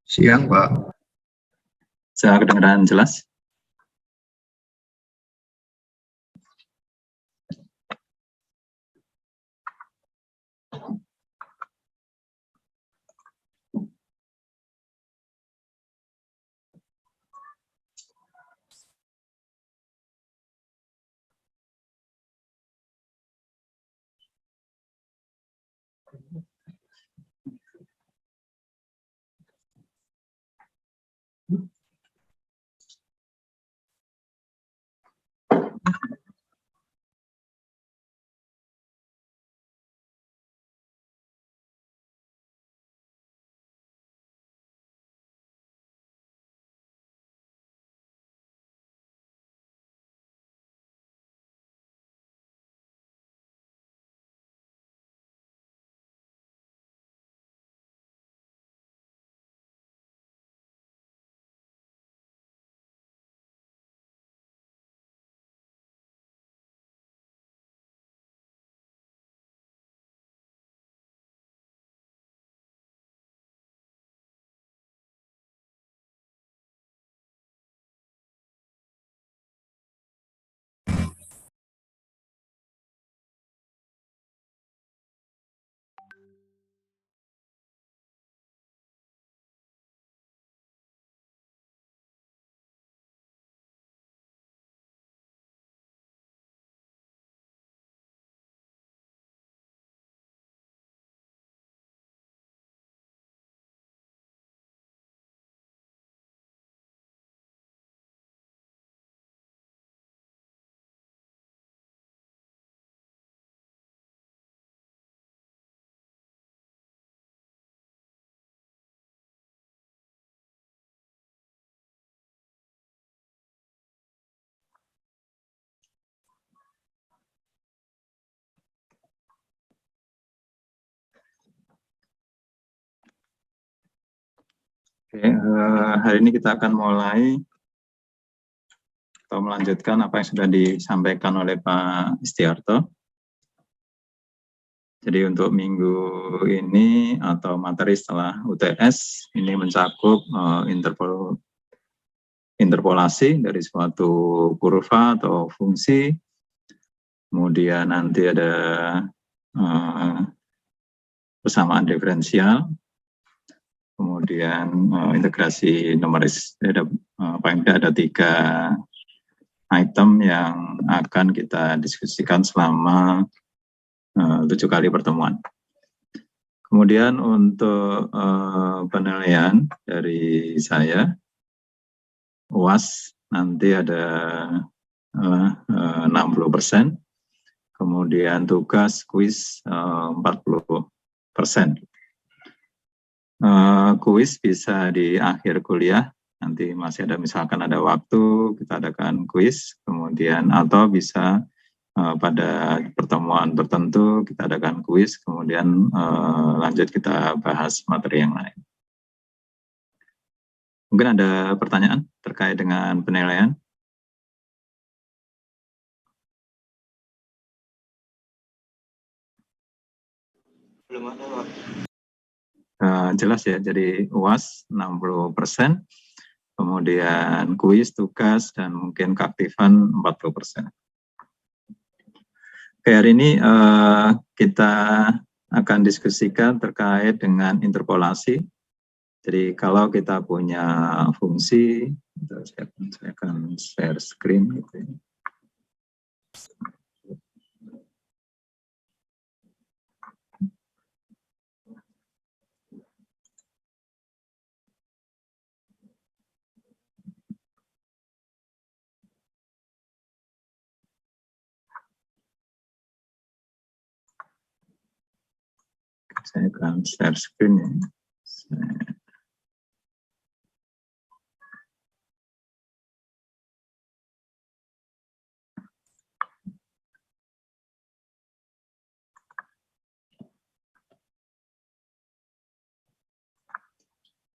Siang, Pak. Saya kedengaran jelas? Oke, hari ini kita akan mulai atau melanjutkan apa yang sudah disampaikan oleh Pak Istiarto. Jadi untuk minggu ini atau materi setelah UTS ini mencakup interpolasi dari suatu kurva atau fungsi, kemudian nanti ada persamaan diferensial, kemudian integrasi numeris. Paling tidak ada 3 item yang akan kita diskusikan selama 7 kali pertemuan. Kemudian untuk penilaian dari saya, UAS nanti ada 60%, kemudian tugas kuis 40%. Kuis bisa di akhir kuliah, nanti masih ada misalkan ada waktu, kita adakan kuis, kemudian atau bisa pada pertemuan tertentu kita adakan kuis, kemudian lanjut kita bahas materi yang lain. Mungkin ada pertanyaan terkait dengan penilaian? Belum ada, Pak. Jelas ya, jadi UAS 60%, kemudian kuis, tugas, dan mungkin keaktifan 40%. Oke, hari ini kita akan diskusikan terkait dengan interpolasi. Jadi kalau kita punya fungsi, saya akan share screen gitu ya. Saya akan share screen ya.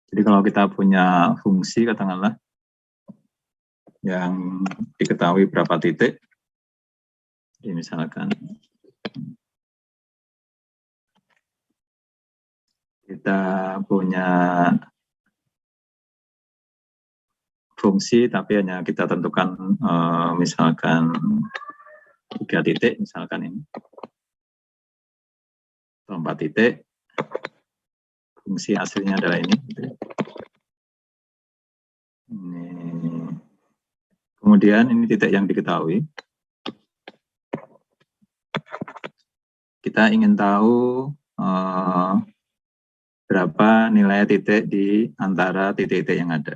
Jadi kalau kita punya fungsi katakanlah yang diketahui berapa titik, jadi misalkan kita punya fungsi, tapi hanya kita tentukan misalkan 3 titik, misalkan ini, atau 4 titik, fungsi aslinya adalah ini. Kemudian ini titik yang diketahui. Kita ingin tahu berapa nilai titik di antara titik-titik yang ada.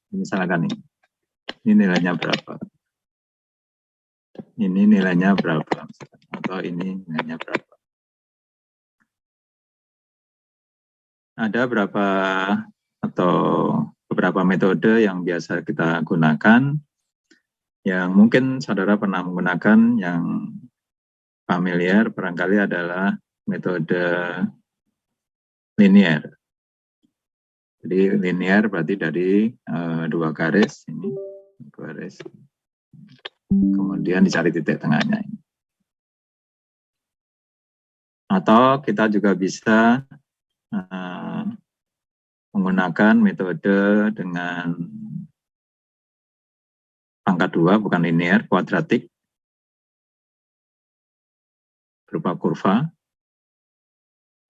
Misalkan ini nilainya berapa. Ini nilainya berapa, atau ini nilainya berapa. Ada berapa atau beberapa metode yang biasa kita gunakan, yang mungkin saudara pernah menggunakan, yang familiar barangkali adalah metode linear. Jadi linear berarti dari 2 garis, ini 2 garis, kemudian dicari titik tengahnya. Atau kita juga bisa menggunakan metode dengan pangkat 2, bukan linear, kuadratik, berupa kurva.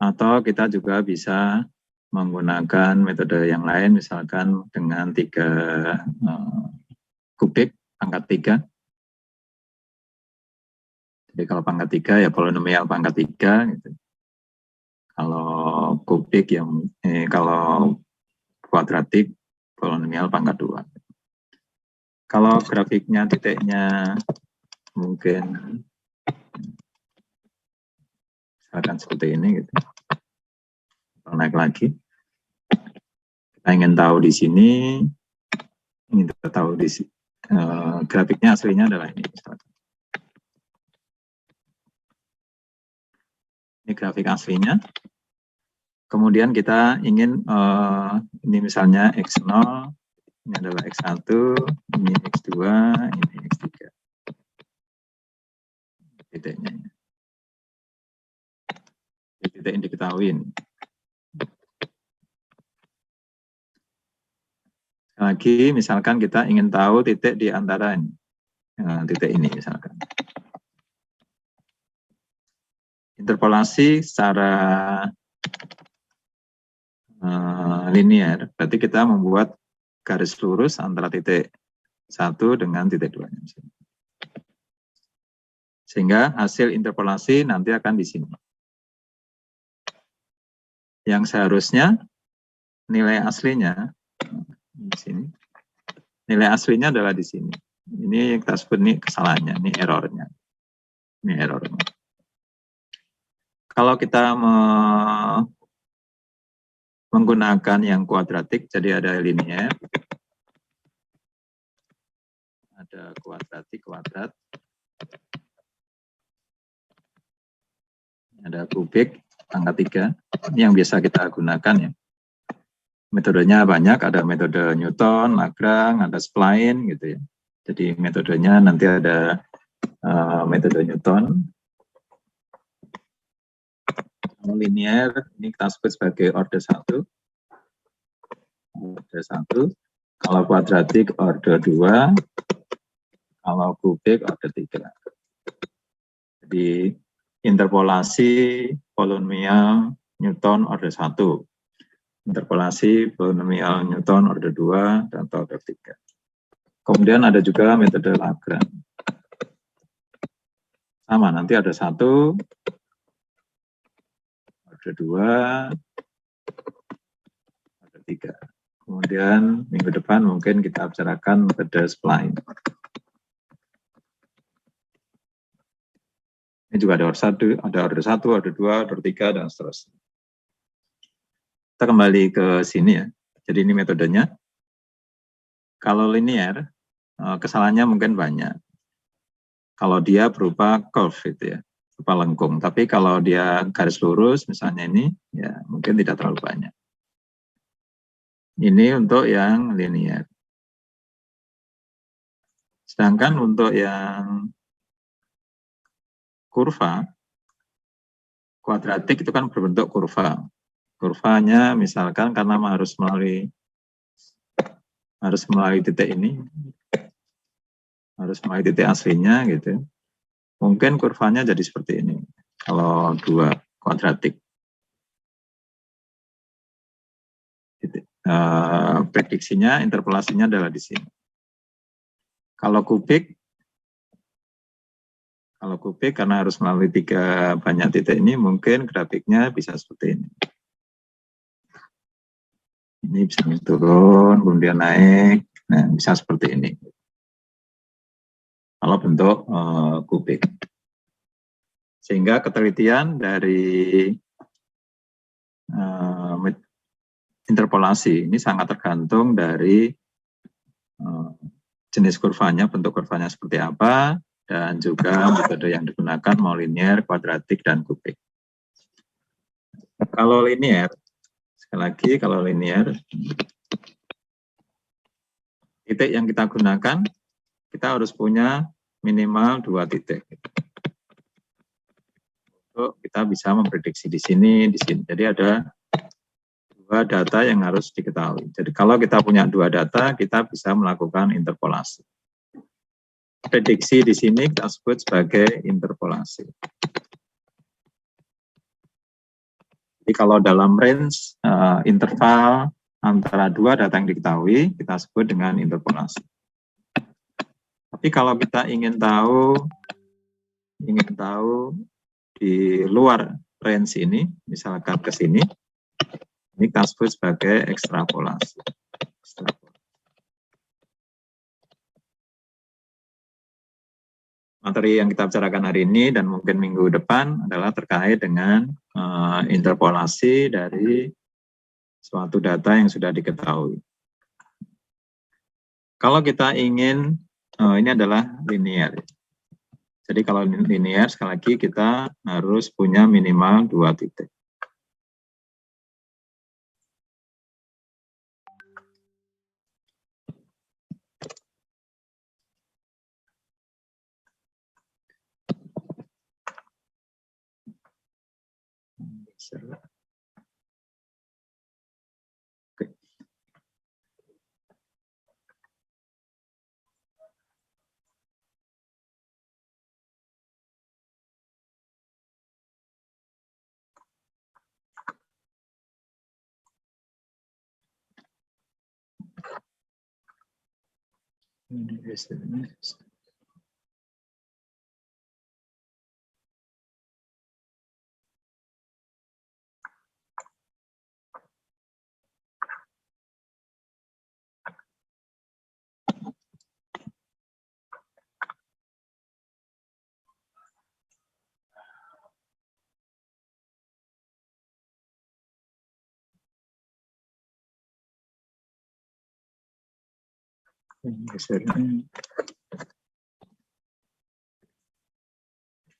Atau kita juga bisa menggunakan metode yang lain, misalkan dengan 3 kubik, pangkat 3. Jadi kalau pangkat 3 ya polinomial pangkat 3 gitu. Kalau kubik yang kalau kuadratik polinomial pangkat 2. Kalau grafiknya titiknya mungkin misalkan seperti ini gitu. Naik lagi. Kita ingin tahu di sini, ingin tahu di sini, grafiknya aslinya adalah ini. Ini grafik aslinya. Kemudian kita ingin ini misalnya X0, ini adalah X1, ini X2, ini X3. Titiknya. Titik yang diketahui. Lagi misalkan kita ingin tahu titik di antara ini, titik ini misalkan. Interpolasi secara linear, berarti kita membuat garis lurus antara titik 1 dengan titik 2. Sehingga hasil interpolasi nanti akan di sini. Yang seharusnya nilai aslinya di sini. Nilai aslinya adalah di sini. Ini kita sebut ini kesalahannya, ini errornya. Ini errornya. Kalau kita menggunakan yang kuadratik, jadi ada linear, ada kuadratik, kuadrat, ada kubik, pangkat 3, ini yang biasa kita gunakan ya. Metodenya banyak, ada metode Newton, Lagrange, ada spline gitu ya. Jadi metodenya nanti ada metode Newton. Linear, ini kita sebut sebagai order 1. Order 1. Kalau kuadratik order 2. Kalau kubik order 3. Jadi interpolasi polinomial Newton order 1. Interpolasi polinomial Newton order 2 dan order 3. Kemudian ada juga metode Lagrange. Sama, nanti ada 1, order 2, order 3. Kemudian minggu depan mungkin kita bicarakan metode spline. Ini juga ada order 1, order 2, order 3, dan seterusnya. Kita kembali ke sini ya. Jadi ini metodenya. Kalau linear, kesalahannya mungkin banyak. Kalau dia berupa curve itu ya, berupa lengkung. Tapi kalau dia garis lurus, misalnya ini, ya mungkin tidak terlalu banyak. Ini untuk yang linear. Sedangkan untuk yang kurva, kuadratik itu kan berbentuk kurva. Kurvanya misalkan karena harus melalui harus melalui titik ini, harus melalui titik aslinya gitu. Mungkin kurvanya jadi seperti ini kalau 2 kuadratik. Prediksinya, interpolasinya adalah di sini. Kalau kubik karena harus melalui 3 banyak titik ini, mungkin grafiknya bisa seperti ini. Ini bisa turun, kemudian naik, nah bisa seperti ini. Kalau bentuk kubik. Sehingga ketelitian dari interpolasi ini sangat tergantung dari jenis kurvanya, bentuk kurvanya seperti apa, dan juga metode yang digunakan mau linear, kuadratik, dan kubik. Kalau linear, sekali lagi kalau linear, titik yang kita gunakan, kita harus punya minimal 2 titik. Untuk kita bisa memprediksi di sini, di sini. Jadi ada 2 data yang harus diketahui. Jadi kalau kita punya 2 data, kita bisa melakukan interpolasi. Prediksi di sini kita sebut sebagai interpolasi. Jadi kalau dalam range interval antara 2 data yang diketahui, kita sebut dengan interpolasi. Tapi kalau kita ingin tahu di luar range ini, misalkan ke sini, ini kita sebut sebagai ekstrapolasi. Materi yang kita bicarakan hari ini dan mungkin minggu depan adalah terkait dengan interpolasi dari suatu data yang sudah diketahui. Kalau kita ingin, ini adalah linear. Jadi kalau linear, sekali lagi kita harus punya minimal 2 titik.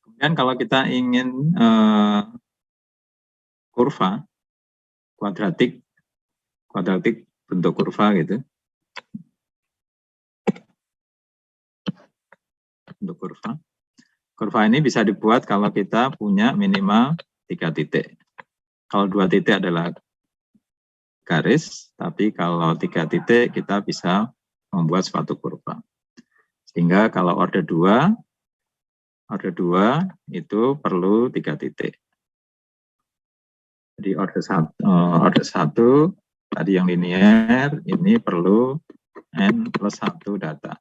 Kemudian kalau kita ingin kurva kuadratik bentuk kurva gitu, bentuk kurva ini bisa dibuat kalau kita punya minimal 3 titik. Kalau 2 titik adalah garis, tapi kalau 3 titik kita bisa membuat suatu kurva. Sehingga kalau order 2 itu perlu 3 titik. Jadi order 1 tadi yang linear, ini perlu n plus 1 data.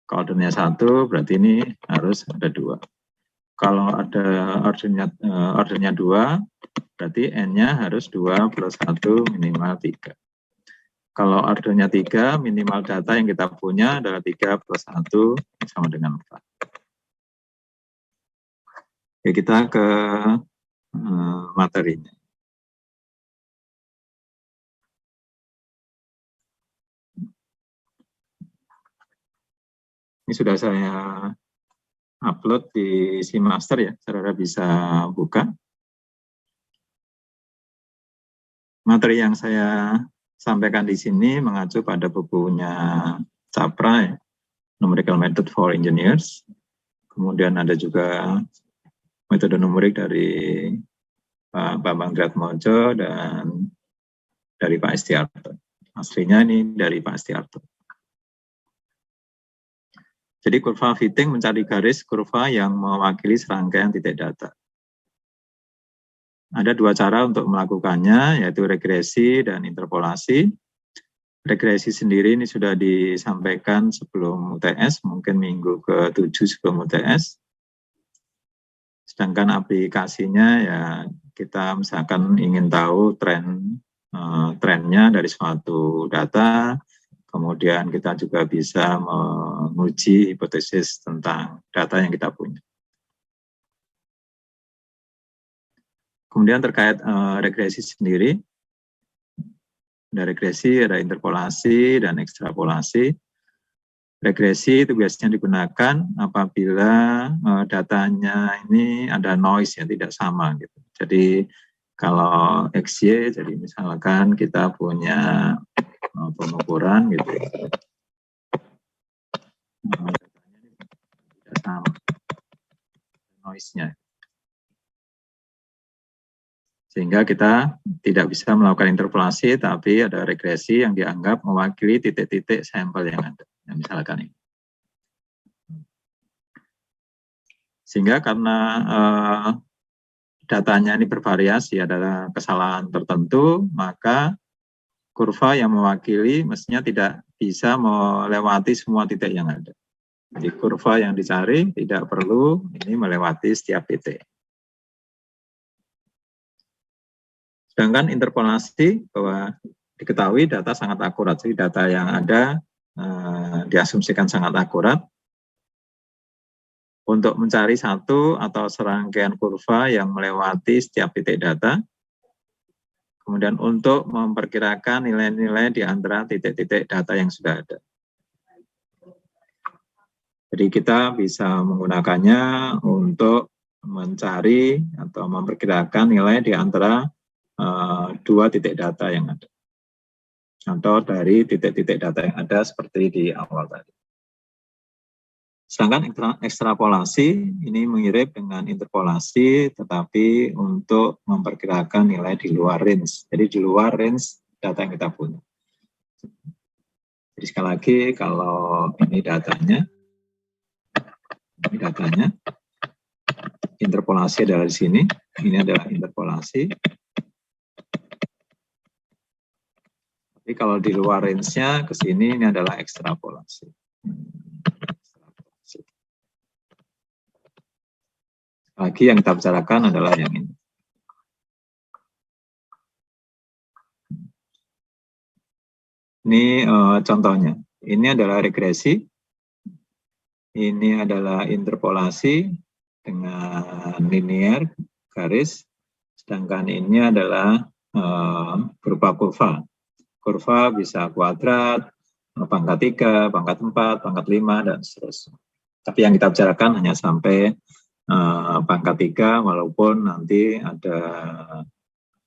Kalau ordernya 1 berarti ini harus ada 2. Kalau ada ordernya 2, berarti n-nya harus 2 plus 1 minimal 3. Kalau ordernya 3, minimal data yang kita punya adalah 3 plus 1 sama dengan 4. Oke, kita ke materinya. Ini sudah saya upload di Simaster ya, saudara bisa buka. Materi yang saya sampaikan di sini mengacu pada bukunya Capra, ya, Numerical Method for Engineers. Kemudian ada juga metode numerik dari Pak Bambang Dratmojo dan dari Pak Estiarto. Aslinya ini dari Pak Astiarto. Jadi kurva fitting mencari garis kurva yang mewakili serangkaian titik data. Ada dua cara untuk melakukannya, yaitu regresi dan interpolasi. Regresi sendiri ini sudah disampaikan sebelum UTS, mungkin minggu ke-7 sebelum UTS. Sedangkan aplikasinya ya kita misalkan ingin tahu trennya dari suatu data, kemudian kita juga bisa menguji hipotesis tentang data yang kita punya. Kemudian terkait regresi sendiri, ada regresi, ada interpolasi, dan ekstrapolasi. Regresi itu biasanya digunakan apabila datanya ini ada noise yang tidak sama gitu. Jadi kalau XY, jadi misalkan kita punya pengukuran gitu, datanya tidak sama noise-nya. Sehingga kita tidak bisa melakukan interpolasi, tapi ada regresi yang dianggap mewakili titik-titik sampel yang ada. Nah, misalkan ini. Sehingga karena datanya ini bervariasi, adalah kesalahan tertentu, maka kurva yang mewakili mestinya tidak bisa melewati semua titik yang ada. Jadi kurva yang dicari tidak perlu ini melewati setiap titik. Sedangkan interpolasi bahwa diketahui data sangat akurat, jadi data yang ada diasumsikan sangat akurat. Untuk mencari satu atau serangkaian kurva yang melewati setiap titik data, kemudian untuk memperkirakan nilai-nilai di antara titik-titik data yang sudah ada. Jadi kita bisa menggunakannya untuk mencari atau memperkirakan nilai di antara dua titik data yang ada, atau dari titik-titik data yang ada seperti di awal tadi. Sedangkan ekstrapolasi ini mirip dengan interpolasi, tetapi untuk memperkirakan nilai di luar range. Jadi di luar range data yang kita punya. Jadi sekali lagi, kalau ini datanya, interpolasi adalah di sini, ini adalah interpolasi. Tapi kalau di luar range-nya ke sini, ini adalah ekstrapolasi. Lagi yang kita bicarakan adalah yang ini. Ini contohnya. Ini adalah regresi. Ini adalah interpolasi dengan linear, garis. Sedangkan ini adalah berupa kurva. Kurva bisa kuadrat, pangkat 3, pangkat 4, pangkat 5, dan seterusnya. Tapi yang kita bicarakan hanya sampai pangkat 3, walaupun nanti ada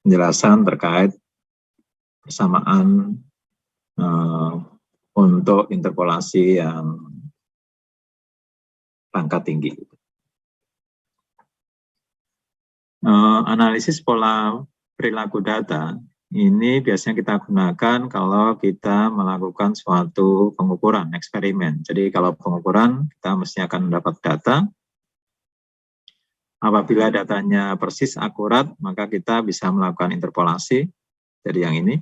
penjelasan terkait persamaan untuk interpolasi yang pangkat tinggi. Analisis pola perilaku data ini biasanya kita gunakan kalau kita melakukan suatu pengukuran, eksperimen. Jadi kalau pengukuran kita mesti akan mendapat data. Apabila datanya persis akurat, maka kita bisa melakukan interpolasi dari yang ini.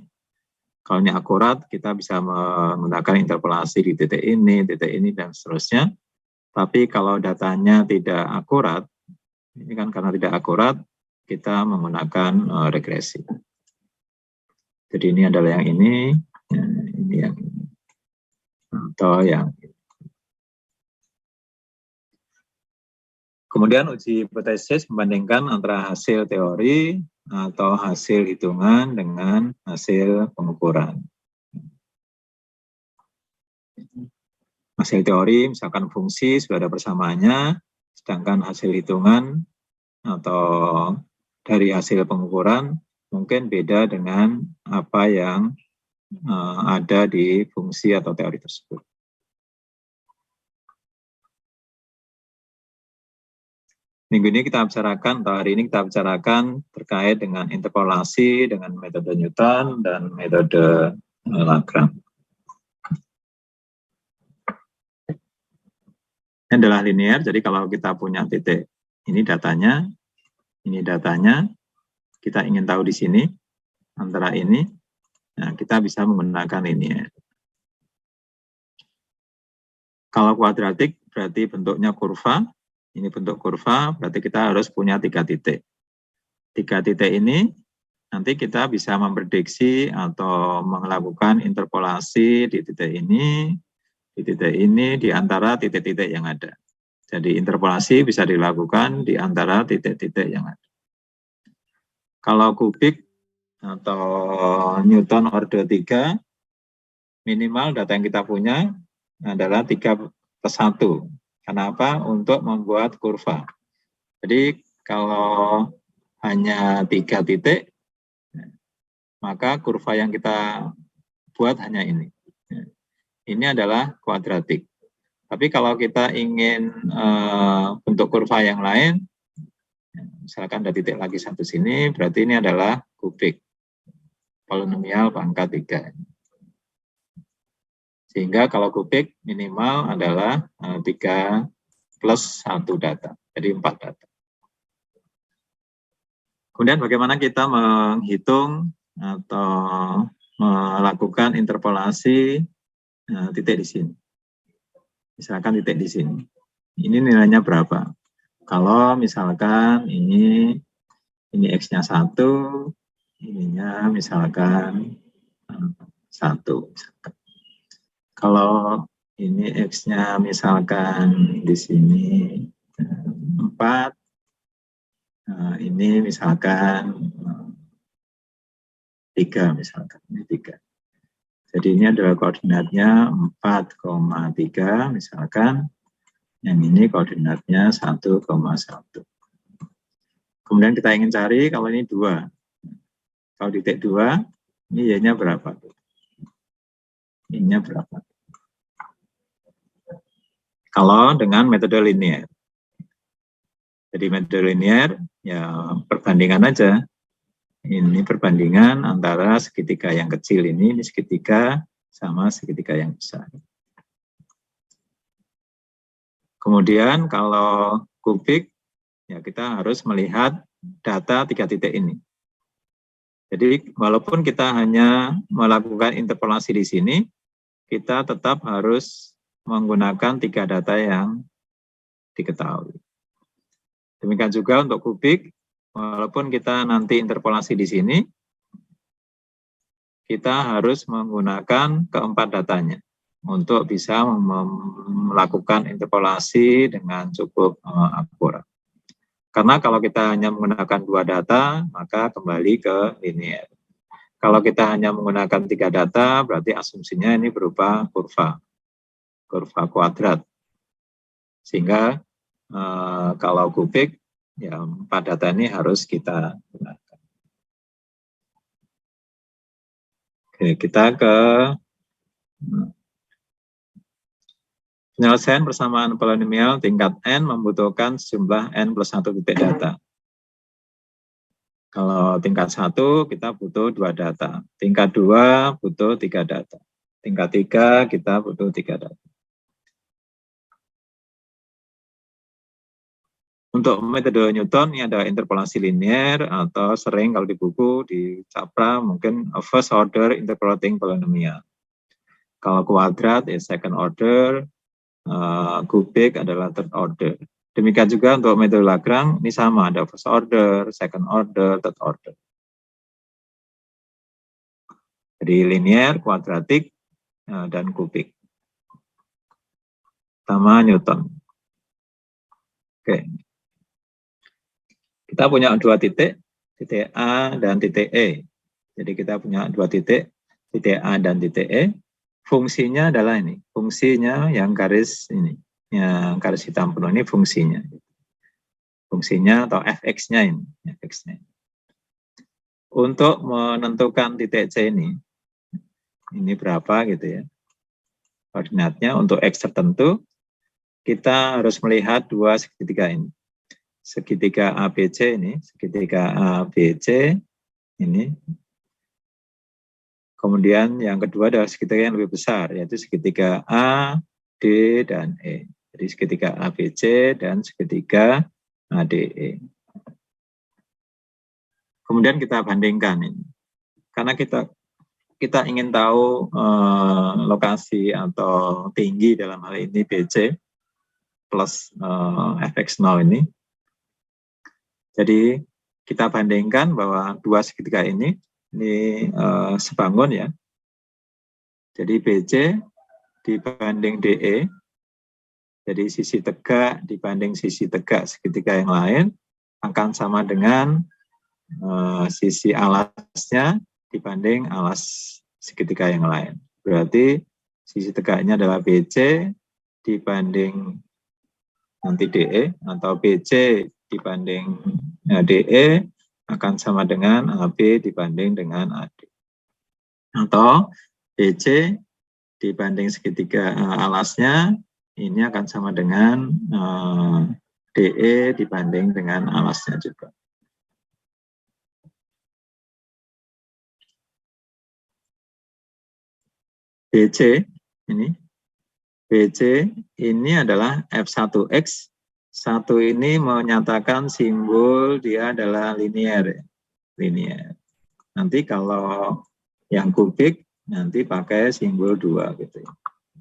Kalau ini akurat, kita bisa menggunakan interpolasi di titik ini, dan seterusnya. Tapi kalau datanya tidak akurat, ini kan karena tidak akurat, kita menggunakan regresi. Jadi ini adalah yang ini yang ini, atau yang ini. Kemudian uji hipotesis membandingkan antara hasil teori atau hasil hitungan dengan hasil pengukuran. Hasil teori misalkan fungsi sudah ada persamaannya, sedangkan hasil hitungan atau dari hasil pengukuran mungkin beda dengan apa yang ada di fungsi atau teori tersebut. Minggu ini kita bicarakan, atau hari ini kita bicarakan terkait dengan interpolasi dengan metode Newton dan metode Lagrange. Ini adalah linear, jadi kalau kita punya titik, ini datanya, kita ingin tahu di sini, antara ini, nah kita bisa menggunakan linear. Kalau kuadratik berarti bentuknya kurva, ini bentuk kurva, berarti kita harus punya 3 titik. 3 titik ini nanti kita bisa memprediksi atau melakukan interpolasi di titik ini, di antara titik-titik yang ada. Jadi interpolasi bisa dilakukan di antara titik-titik yang ada. Kalau kubik atau Newton order 3, minimal data yang kita punya adalah 3+1. Kenapa? Untuk membuat kurva. Jadi kalau hanya 3 titik, maka kurva yang kita buat hanya ini. Ini adalah kuadratik. Tapi kalau kita ingin bentuk kurva yang lain, misalkan ada titik lagi satu sini, berarti ini adalah kubik. Polinomial pangkat 3. Sehingga kalau kubik minimal adalah 3+1 data, jadi 4 data. Kemudian bagaimana kita menghitung atau melakukan interpolasi titik di sini. Misalkan titik di sini. Ini nilainya berapa? Kalau misalkan ini X-nya 1, ininya misalkan 1. Kalau ini X-nya misalkan di sini 4, ini misalkan 3 misalkan, ini 3. Jadi ini adalah koordinatnya 4,3 misalkan, yang ini koordinatnya 1,1. Kemudian kita ingin cari kalau ini 2. Kalau titik 2, ini Y-nya berapa? Y-nya berapa? Kalau dengan metode linear. Jadi metode linear, ya perbandingan aja. Ini perbandingan antara segitiga yang kecil ini segitiga sama segitiga yang besar. Kemudian kalau kubik, ya kita harus melihat data 3 titik ini. Jadi walaupun kita hanya melakukan interpolasi di sini, kita tetap harus menggunakan 3 data yang diketahui. Demikian juga untuk kubik, walaupun kita nanti interpolasi di sini, kita harus menggunakan ke-4 datanya untuk bisa melakukan interpolasi dengan cukup akurat. Karena kalau kita hanya menggunakan 2 data, maka kembali ke linear. Kalau kita hanya menggunakan 3 data, berarti asumsinya ini berupa kurva kuadrat. Sehingga kalau kubik, ya 4 data ini harus kita gunakan. Oke, kita ke penyelesaian persamaan polinomial tingkat N membutuhkan sejumlah N+1 titik data. Kalau tingkat 1 kita butuh 2 data, tingkat 2 butuh 3 data, tingkat 3 kita butuh 3 data. Untuk metode Newton, ini ada interpolasi linear atau sering kalau di buku di Capra mungkin first order interpolating polynomial. Kalau kuadrat ya second order, kubik adalah third order. Demikian juga untuk metode Lagrange, ini sama, ada first order, second order, third order. Jadi linear, kuadratik, dan kubik. Pertama Newton. Oke. Kita punya 2 titik, titik A dan titik E. Jadi kita punya 2 titik A dan titik E. Fungsinya adalah ini, fungsinya yang garis ini, yang garis hitam penuh ini fungsinya. Fungsinya atau fx-nya ini, fx-nya. Untuk menentukan titik C ini berapa gitu ya. Koordinatnya untuk X tertentu, kita harus melihat 2 segitiga ini. Segitiga ABC ini, segitiga ABC ini, Kemudian yang kedua adalah segitiga yang lebih besar, yaitu segitiga A, D, dan E. Jadi segitiga ABC dan segitiga ADE. Kemudian kita bandingkan ini. Karena kita ingin tahu lokasi atau tinggi dalam hal ini BC plus fx0 ini. Jadi kita bandingkan bahwa dua segitiga ini sebangun ya. Jadi BC dibanding DE, jadi sisi tegak dibanding sisi tegak segitiga yang lain akan sama dengan sisi alasnya dibanding alas segitiga yang lain. Berarti sisi tegaknya adalah BC dibanding nanti DE, atau BC dibanding DE akan sama dengan AB dibanding dengan AD. Atau BC dibanding segitiga alasnya, ini akan sama dengan DE dibanding dengan alasnya juga. BC ini adalah F1X. 1 ini menyatakan simbol dia adalah linear. Nanti kalau yang kubik nanti pakai simbol 2 gitu ya.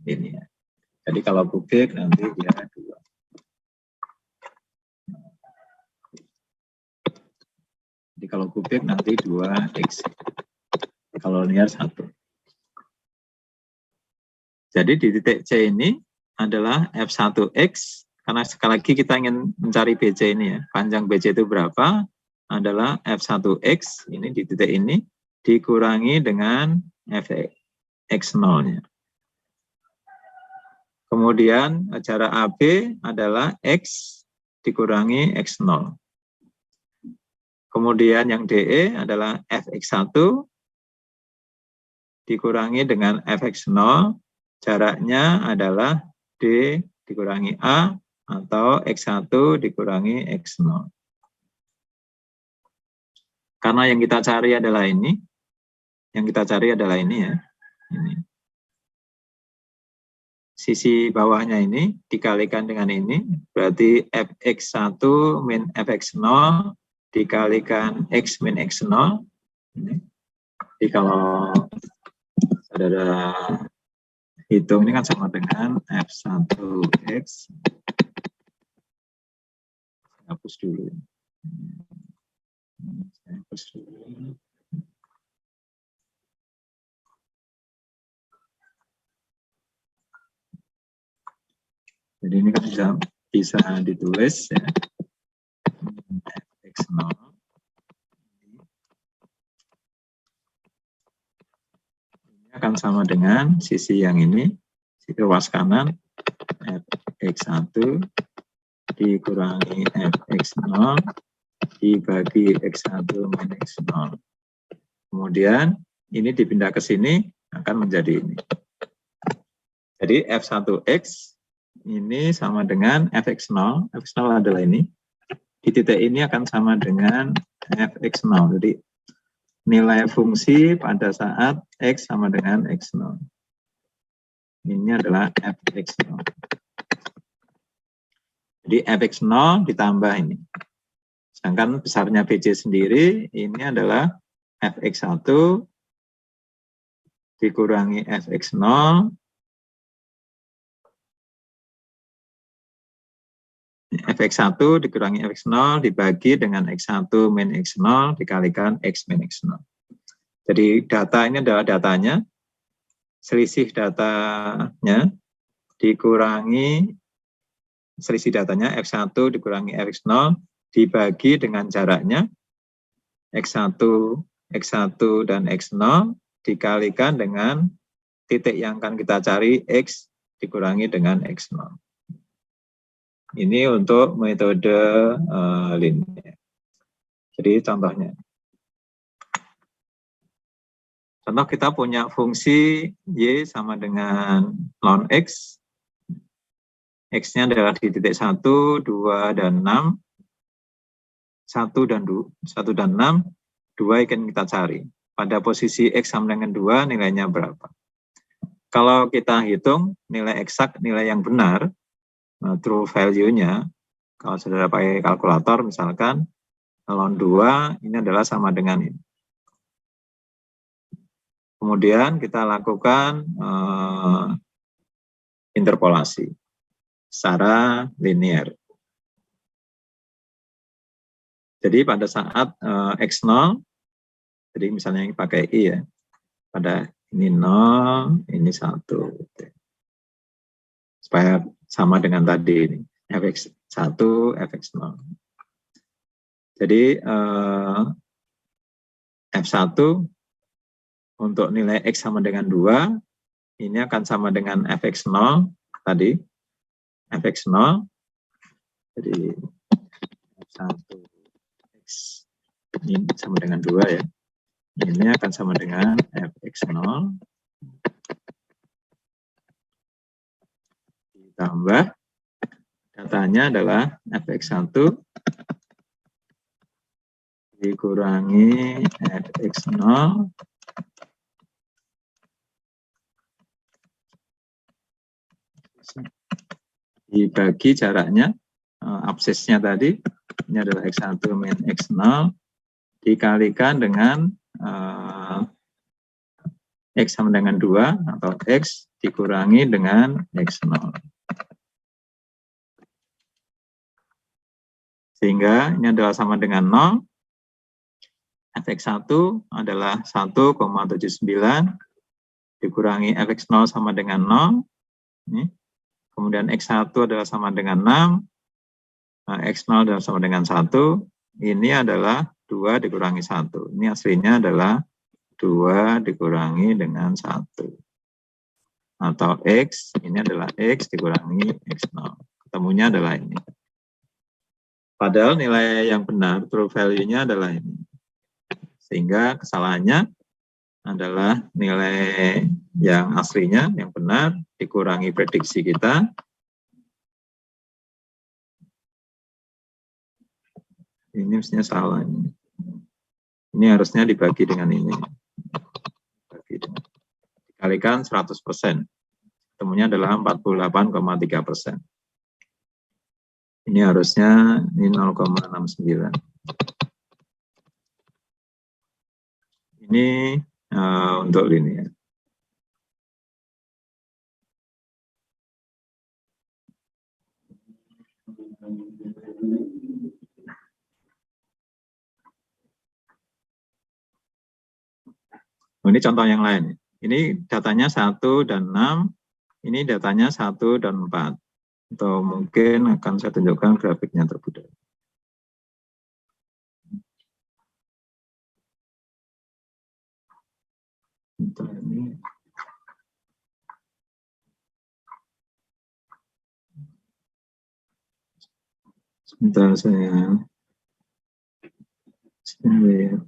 Linear. Jadi kalau kubik nanti dia 2. Jadi kalau kubik nanti 2X. Kalau linear 1. Jadi di titik C ini adalah F1X, karena sekali lagi kita ingin mencari BC ini ya, panjang BC itu berapa, adalah F1X, ini di titik ini, dikurangi dengan Fx0-nya. Kemudian jarak AB adalah X dikurangi X0. Kemudian yang DE adalah Fx1 dikurangi dengan Fx0, jaraknya adalah D dikurangi A atau X1 dikurangi X0. Karena yang kita cari adalah ini. Yang kita cari adalah ini ya. Ini. Sisi bawahnya ini dikalikan dengan ini. Berarti Fx1 min Fx0 dikalikan X min X0. Ini. Jadi kalau saudara hitung ini kan sama dengan F1X. Hapus dulu. Hapus dulu. Jadi ini kan bisa ditulis ya. Fx0. Akan sama dengan sisi yang ini, sisi ruas kanan, Fx1 dikurangi Fx0 dibagi X1 min X0. Kemudian ini dipindah ke sini, akan menjadi ini. Jadi F1X ini sama dengan Fx0, Fx0 adalah ini. Di titik ini akan sama dengan Fx0, jadi nilai fungsi pada saat X sama dengan X0. Ini adalah Fx0. Jadi Fx0 ditambah ini. Sedangkan besarnya BC sendiri, ini adalah Fx1 dikurangi Fx0 Fx1 dikurangi Fx0 dibagi dengan X1 min X0 dikalikan X min X0. Jadi data ini adalah datanya, selisih datanya dikurangi, selisih datanya X1 dikurangi X0 dibagi dengan jaraknya X1 dan X0 dikalikan dengan titik yang akan kita cari X dikurangi dengan X0. Ini untuk metode linear. Jadi contohnya. Contoh kita punya fungsi Y sama dengan ln X. X-nya adalah di titik 1, 2, dan 6. 1 dan 6, 2 akan kita cari. pada posisi X sama dengan 2 nilainya berapa. Kalau kita hitung nilai eksak, nilai yang benar, true value-nya, kalau saudara pakai kalkulator misalkan, ln 2 ini adalah sama dengan ini. Kemudian kita lakukan interpolasi secara linear. Jadi pada saat X0, jadi misalnya yang pakai I ya, pada ini 0, ini 1. Supaya sama dengan tadi ini, fx1, fx0. Jadi F1 untuk nilai X sama dengan 2, ini akan sama dengan fx0 tadi, fx0. Jadi F1 X ini sama dengan 2 ya. Ini akan sama dengan fx0 ditambah datanya adalah fx1 dikurangi fx0 dibagi jaraknya, absisnya tadi, ini adalah x1 min x0 dikalikan dengan X sama dengan 2 atau X dikurangi dengan X0. Sehingga ini adalah sama dengan 0. Fx1 adalah 1,79 dikurangi Fx0 sama dengan 0. Ini. Kemudian X1 adalah sama dengan 6. X0 adalah sama dengan 1. Ini adalah 2 dikurangi 1. Ini aslinya adalah 2 dikurangi dengan 1. Atau X, ini adalah X dikurangi X0. Ketemunya adalah ini. Padahal nilai yang benar, true value-nya adalah ini. Sehingga kesalahannya adalah nilai yang aslinya, yang benar, dikurangi prediksi kita. Ini mestinya salah. Ini harusnya dibagi dengan ini. Dikalikan 100%. Ketemunya adalah 48,3%. Ini harusnya ini 0,69. Ini untuk linear. Ini contoh yang lain. Ini datanya 1 dan 6. Ini datanya 1 dan 4. Atau mungkin akan saya tunjukkan grafiknya terlebih dahulu. Sebentar saya lihat.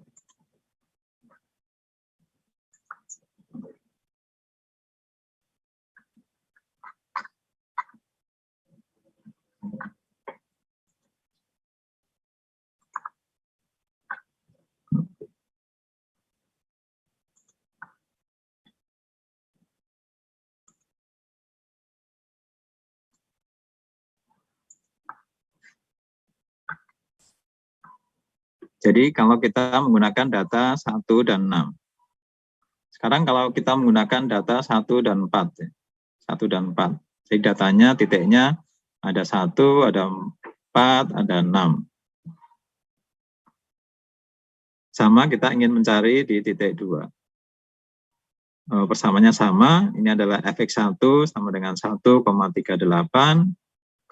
Jadi kalau kita menggunakan data 1 dan 6. Sekarang kalau kita menggunakan data 1 dan 4. 1 dan 4. Jadi datanya, titiknya ada 1, ada 4, ada 6. Sama kita ingin mencari di titik 2. Persamanya sama, ini adalah fx1 sama dengan 1,38.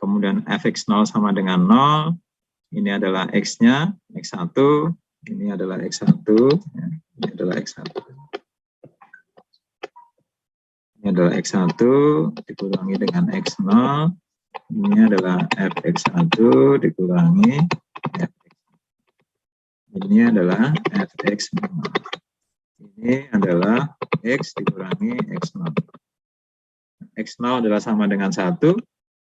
Kemudian fx0 sama dengan 0. Ini adalah X-nya, X1, ini adalah X1, ini adalah X1. Ini adalah X1 dikurangi dengan X0, ini adalah Fx1 dikurangi Fx. Ini adalah Fx0. Ini adalah X dikurangi X0. X0 adalah sama dengan 1,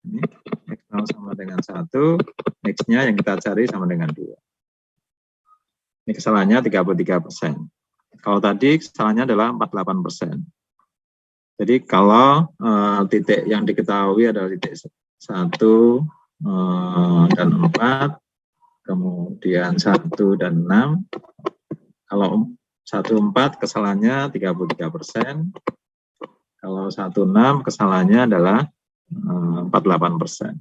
ini X0 sama dengan 1, X-nya yang kita cari sama dengan 2. Ini kesalahannya 33%. Kalau tadi kesalahannya adalah 48%. Jadi kalau titik yang diketahui adalah titik 1 dan 4, kemudian 1 dan 6. Kalau 1,4 kesalahannya 33%. Kalau 1,6 kesalahannya adalah 48%.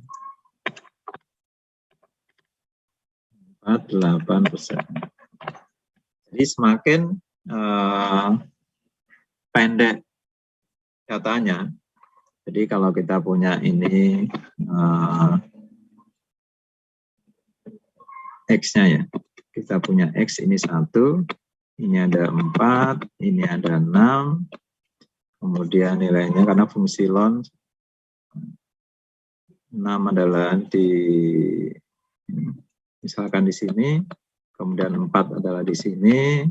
48%. Jadi semakin pendek datanya. Jadi kalau kita punya ini X-nya ya. Kita punya X ini 1, ini ada 4, ini ada 6. Kemudian nilainya karena fungsi ln 6 adalah di misalkan di sini, kemudian 4 adalah di sini.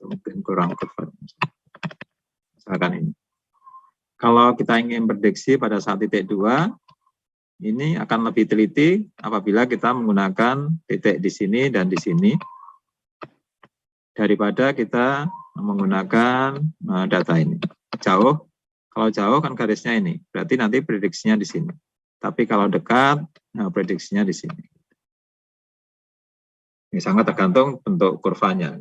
Mungkin kurang tepat. Misalkan ini. Kalau kita ingin prediksi pada saat titik 2, ini akan lebih teliti apabila kita menggunakan titik di sini dan di sini, daripada kita menggunakan data ini. Jauh, kalau jauh kan garisnya ini, berarti nanti prediksinya di sini. Tapi kalau dekat, prediksinya di sini. Ini sangat tergantung bentuk kurvanya.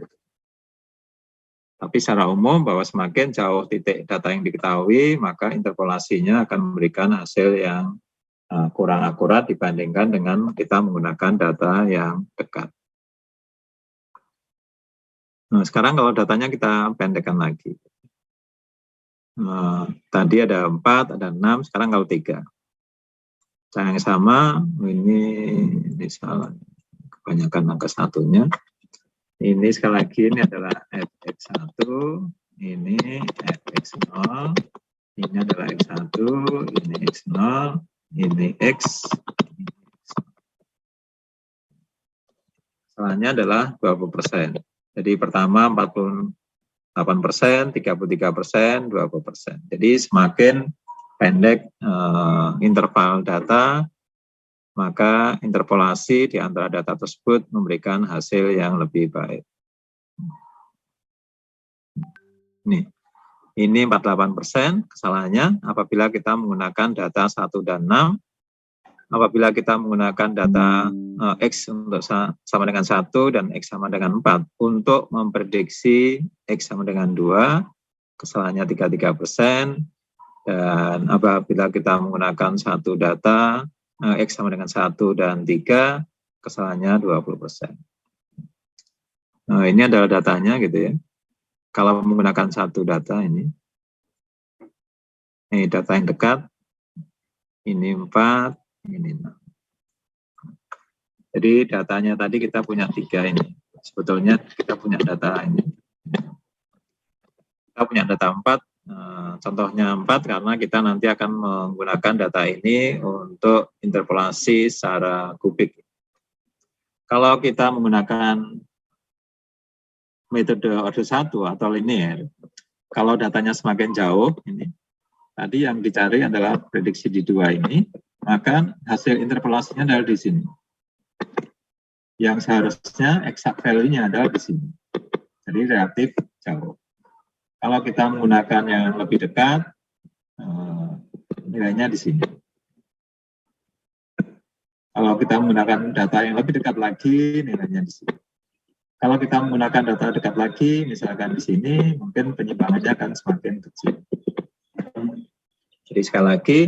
Tapi secara umum bahwa semakin jauh titik data yang diketahui, maka interpolasinya akan memberikan hasil yang kurang akurat dibandingkan dengan kita menggunakan data yang dekat. Nah, sekarang kalau datanya kita pendekkan lagi. Tadi ada 4, ada 6, sekarang kalau 3. Cara yang sama, ini salah. Kebanyakan angka satunya. Ini sekali lagi, ini adalah fx1, ini fx0, ini adalah x1, ini x0, ini x. Salahnya adalah 20%. Jadi pertama 48%, 33%, 20%. Jadi semakin pendek interval data, maka interpolasi di antara data tersebut memberikan hasil yang lebih baik. Ini 48% kesalahannya apabila kita menggunakan data 1 dan 6. Apabila kita menggunakan data X untuk sama dengan 1 dan X sama dengan 4 untuk memprediksi X sama dengan 2, kesalahannya 33%. Dan apabila kita menggunakan satu data X sama dengan 1 dan 3, kesalahannya 20%. Nah, ini adalah datanya gitu ya. Kalau menggunakan satu data ini data yang dekat, ini 4, ini 6. Jadi datanya tadi kita punya 3 ini. Sebetulnya kita punya data ini. Kita punya data 4, contohnya 4 karena kita nanti akan menggunakan data ini untuk interpolasi secara kubik. Kalau kita menggunakan metode order 1 atau linear, kalau datanya semakin jauh, ini tadi yang dicari adalah prediksi di 2 ini, maka hasil interpolasinya adalah di sini. Yang seharusnya exact value-nya adalah di sini. Jadi relatif jauh. Kalau kita menggunakan yang lebih dekat, nilainya di sini. Kalau kita menggunakan data yang lebih dekat lagi, nilainya di sini. Kalau kita menggunakan data dekat lagi, misalkan di sini, mungkin penyimpangannya akan semakin kecil. Jadi sekali lagi,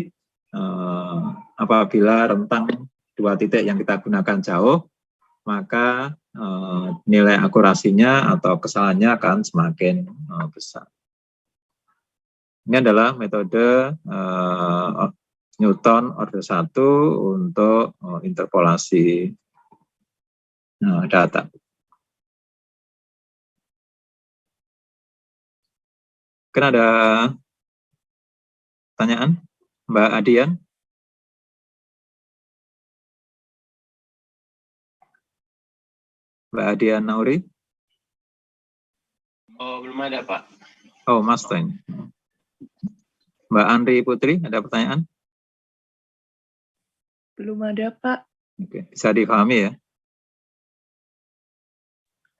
apabila rentang 2 titik yang kita gunakan jauh, maka nilai akurasinya atau kesalahannya akan semakin besar. Ini adalah metode Newton order 1 untuk interpolasi data. Mungkin ada pertanyaan, Mbak Adian? Mbak Adian Nauri? Oh, belum ada, Pak. Oh, Mas Ten. Mbak Andri Putri, ada pertanyaan? Belum ada, Pak. Oke, bisa dipahami ya?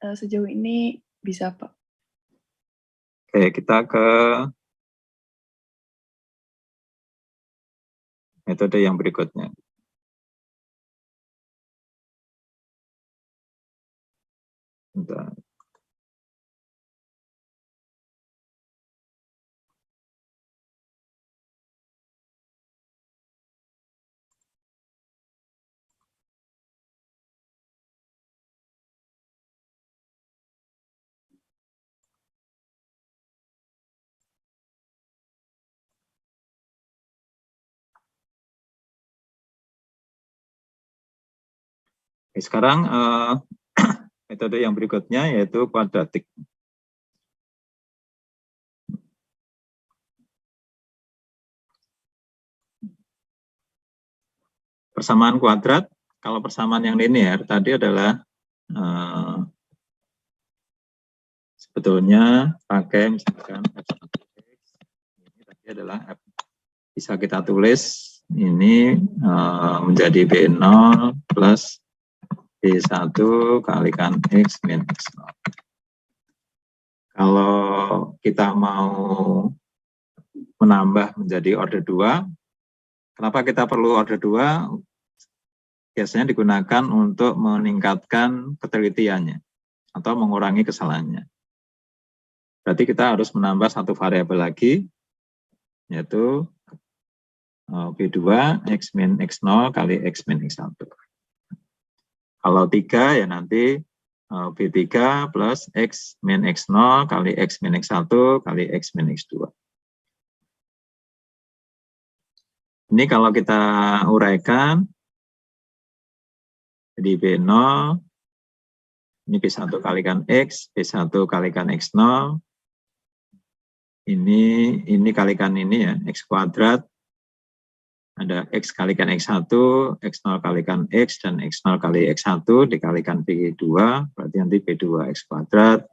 sejauh ini bisa, Pak. Oke, kita ke metode yang berikutnya. Bentar. Sekarang metode yang berikutnya yaitu kuadratik. Persamaan kuadrat, kalau persamaan yang linear tadi adalah sebetulnya pakai misalkan f1x, ini tadi adalah f, bisa kita tulis ini menjadi B0 plus B1 kalikan X min X0. Kalau kita mau menambah menjadi order 2, kenapa kita perlu order 2? Biasanya digunakan untuk meningkatkan ketelitiannya atau mengurangi kesalahannya. Berarti kita harus menambah satu variabel lagi, yaitu B2 X min X0 kali X min X1. Kalau 3 ya nanti B3 plus X min X0 kali X min X1 kali X min X2. Ini kalau kita uraikan, jadi B0, ini B1 kalikan X, B1 kalikan X0, ini kalikan ini ya, X kuadrat, ada X kalikan X1, X0 kalikan X, dan X0 kali X1 dikalikan B2, berarti nanti B2 X kuadrat,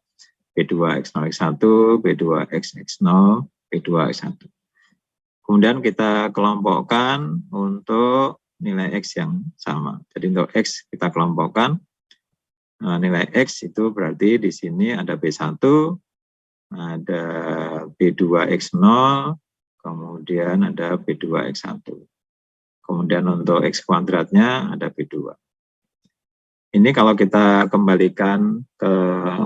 B2 X0 X1, B2 X X0, B2 X1. Kemudian kita kelompokkan untuk nilai X yang sama. Jadi untuk X kita kelompokkan, nilai X itu berarti di sini ada B1, ada B2 X0, kemudian ada B2 X1. Kemudian untuk X kuadratnya ada B2. Ini kalau kita kembalikan ke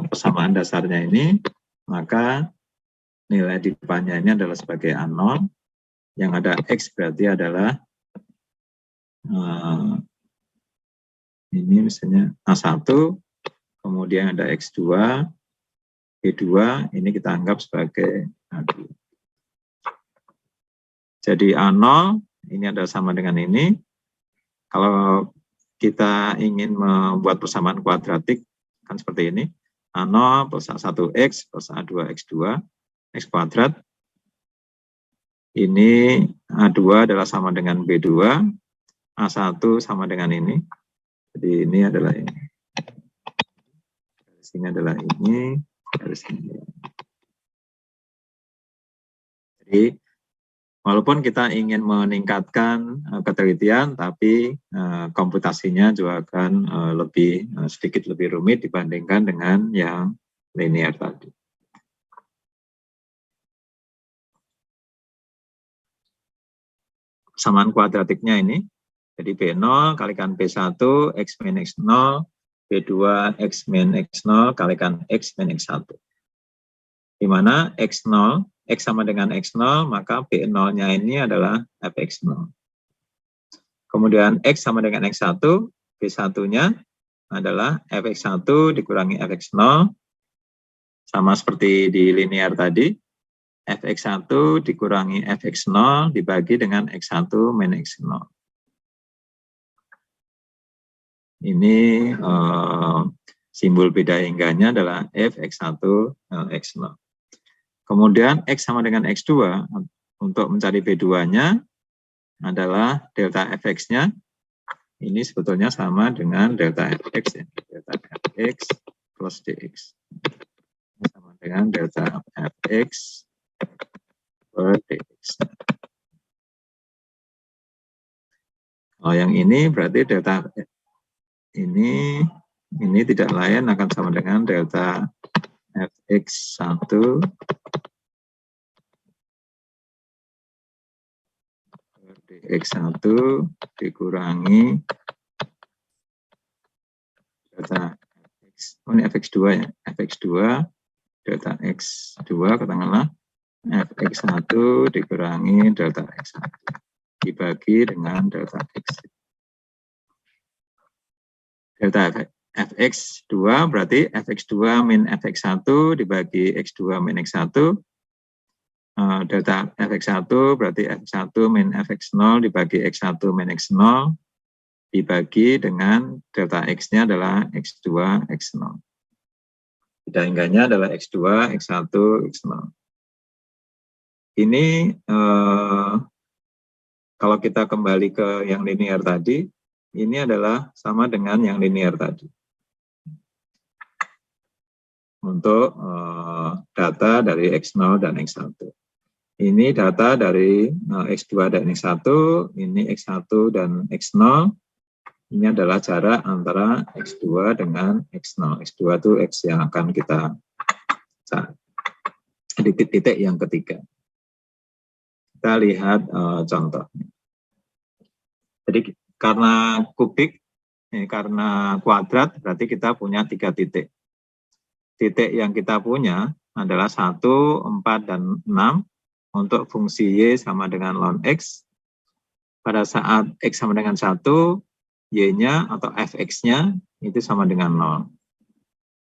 persamaan dasarnya ini, maka nilai di depannya ini adalah sebagai A0, yang ada X berarti adalah ini misalnya A1, kemudian ada X2, B2, ini kita anggap sebagai A2. Jadi A0, ini adalah sama dengan ini. Kalau kita ingin membuat persamaan kuadratik, kan seperti ini. A0 plus A1X plus A2X2, X kuadrat. Ini A2 adalah sama dengan B2, A1 sama dengan ini. Jadi ini adalah ini. Garis ini adalah ini, garis ini. Jadi walaupun kita ingin meningkatkan ketelitian, tapi komputasinya juga akan sedikit lebih rumit dibandingkan dengan yang linear tadi. Persamaan kuadratiknya ini, jadi B0 kalikan B1 X min X0, B2 X min X0 kalikan X min X1. Di mana X0, X sama dengan X0, maka B0-nya ini adalah Fx0. Kemudian X sama dengan X1, B1-nya adalah Fx1 dikurangi Fx0, sama seperti di linear tadi, Fx1 dikurangi Fx0 dibagi dengan X1 min X0. Ini simbol beda hingganya adalah Fx1 X0. Kemudian X sama dengan X2, untuk mencari B2-nya adalah delta Fx-nya. Ini sebetulnya sama dengan delta Fx, ya. Delta Fx plus Dx. Sama dengan delta Fx per Dx. Oh, yang ini berarti delta ini ini tidak lain akan sama dengan delta fx1 dx1 dikurangi delta fx, ini fx2 ya, fx2 delta x2 katakanlah fx1 dikurangi delta x1 dibagi dengan delta x. Delta fx2 berarti fx2 min fx1 dibagi x2 min x1. Delta fx1 berarti f1 min fx0 dibagi x1 min x0 dibagi dengan delta x-nya adalah x2 x0. Dihinggannya adalah x2 x1 x0. Ini kalau kita kembali ke yang linear tadi, ini adalah sama dengan yang linear tadi. Untuk data dari x0 dan x1. Ini data dari x2 dan x1, ini x1 dan x0. Ini adalah jarak antara x2 dengan x0. x2 itu x yang akan kita cari. Di titik yang ketiga. Kita lihat contohnya. Jadi karena kubik, karena kuadrat, berarti kita punya 3 titik. Titik yang kita punya adalah 1, 4, dan 6. Untuk fungsi y sama dengan ln x, pada saat x sama dengan 1, y-nya atau fx-nya itu sama dengan 0.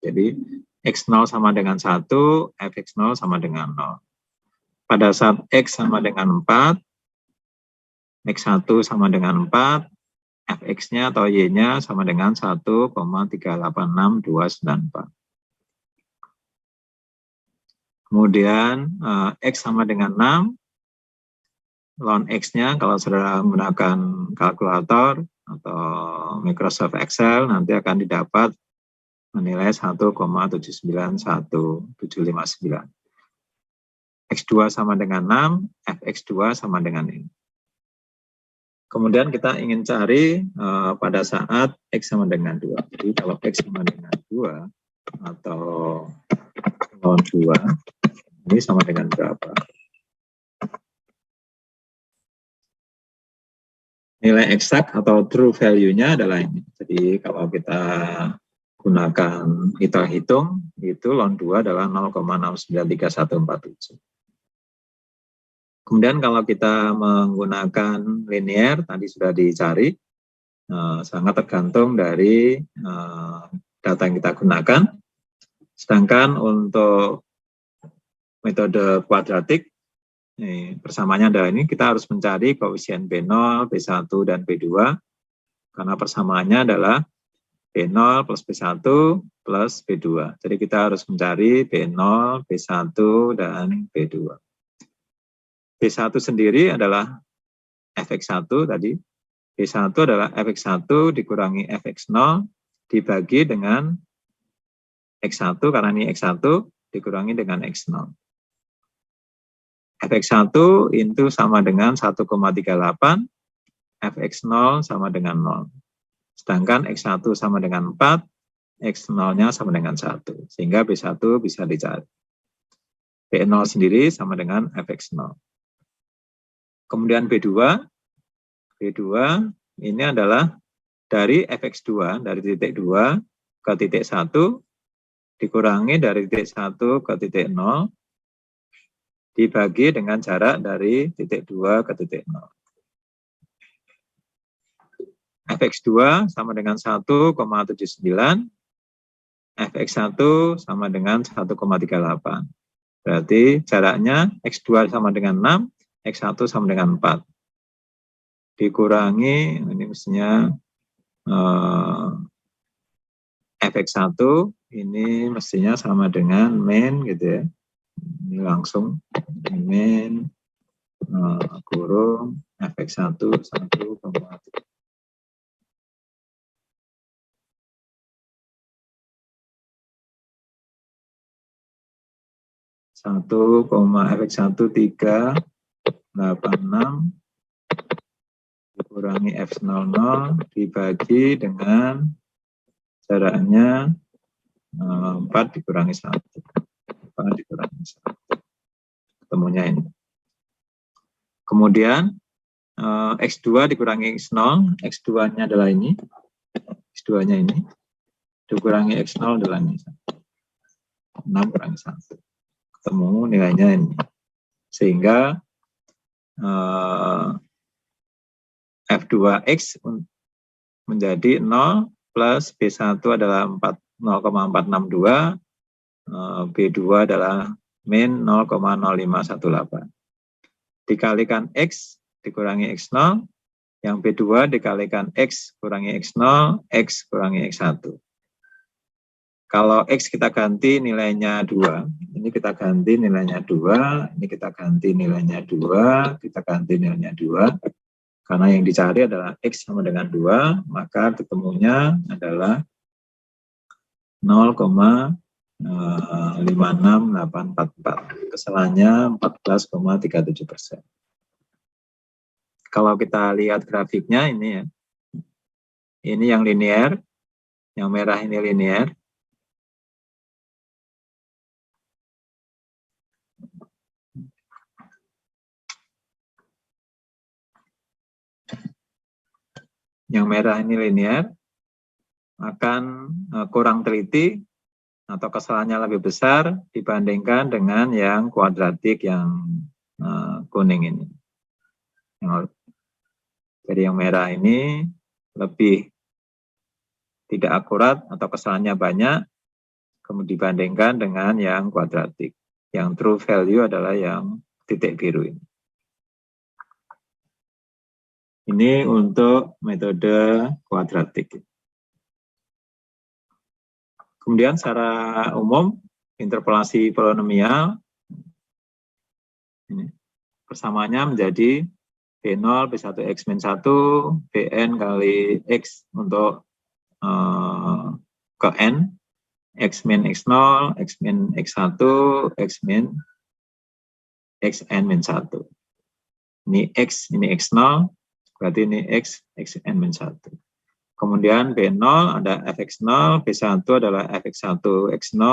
Jadi x0 sama dengan 1, fx0 sama dengan 0. Pada saat x sama dengan 4, x1 sama dengan 4, fx-nya atau y-nya sama dengan 1,386,294. Kemudian x sama dengan 6, ln x-nya kalau saudara menggunakan kalkulator atau Microsoft Excel nanti akan didapat menilai 1,791759. X2 sama dengan 6, fx2 sama dengan ini. Kemudian kita ingin cari pada saat x sama dengan 2. Jadi kalau x sama dengan 2 atau ln 2, ini sama dengan berapa? Nilai eksak atau true value-nya adalah ini. Jadi kalau kita gunakan hitung, itu ln 2 adalah 0,693147. Kemudian kalau kita menggunakan linear, tadi sudah dicari, sangat tergantung dari data yang kita gunakan. Sedangkan untuk metode kuadratik, persamaannya adalah ini, kita harus mencari koefisien B0, B1, dan B2, karena persamaannya adalah B0 plus B1 plus B2. Jadi kita harus mencari B0, B1, dan B2. B1 sendiri adalah fx1 tadi, B1 adalah fx1 dikurangi fx0 dibagi dengan x1, karena ini x1 dikurangi dengan x0. fx1 itu sama dengan 1,38, fx0 sama dengan 0. Sedangkan x1 sama dengan 4, x0-nya sama dengan 1. Sehingga B1 bisa dicari. B0 sendiri sama dengan fx0. Kemudian B2 ini adalah dari fx2, dari titik 2 ke titik 1, dikurangi dari titik 1 ke titik 0, dibagi dengan jarak dari titik 2 ke titik 0. fx2 sama dengan 1,79, fx1 sama dengan 1,38. Berarti jaraknya x2 sama dengan 6, x1 sama dengan 4. Dikurangi, ini mestinya fx1, ini mestinya sama dengan min gitu ya. Ini langsung min kurung fx1 1,3. fx1 386 dikurangi f00 dibagi dengan jaraknya 4 dikurangi 1. 4 dikurangi 1. Ketemunya ini. Kemudian X2 dikurangi X0, X2-nya adalah ini, X2-nya ini, dikurangi X0 adalah ini. 6 kurangi 1. Ketemu nilainya ini. Sehingga F2X menjadi 0 plus B1 adalah 0,462, B2 adalah min 0,0518. Dikalikan X dikurangi X0, yang B2 dikalikan X kurangi X0, X kurangi X1. Kalau X kita ganti nilainya 2, ini kita ganti nilainya 2, ini kita ganti nilainya 2, kita ganti nilainya 2. Karena yang dicari adalah X sama dengan 2, maka ketemunya adalah 0,56844. Kesalahannya 14,37%. Kalau kita lihat grafiknya ini ya, ini yang linear, yang merah ini linear. Yang merah ini linear, akan kurang teliti atau kesalahannya lebih besar dibandingkan dengan yang kuadratik yang kuning ini. Jadi yang merah ini lebih tidak akurat atau kesalahannya banyak, kemudian dibandingkan dengan yang kuadratik. Yang true value adalah yang titik biru ini. Ini untuk metode kuadratik. Kemudian secara umum, interpolasi polinomial, ini, persamaannya menjadi B0, B1X min 1, Bn kali X untuk ke N, X min X0, X min X1, X min Xn min 1. Ini X, ini X0, berarti ini X, Xn min 1. Kemudian B0 ada Fx0, B1 adalah Fx1 X0,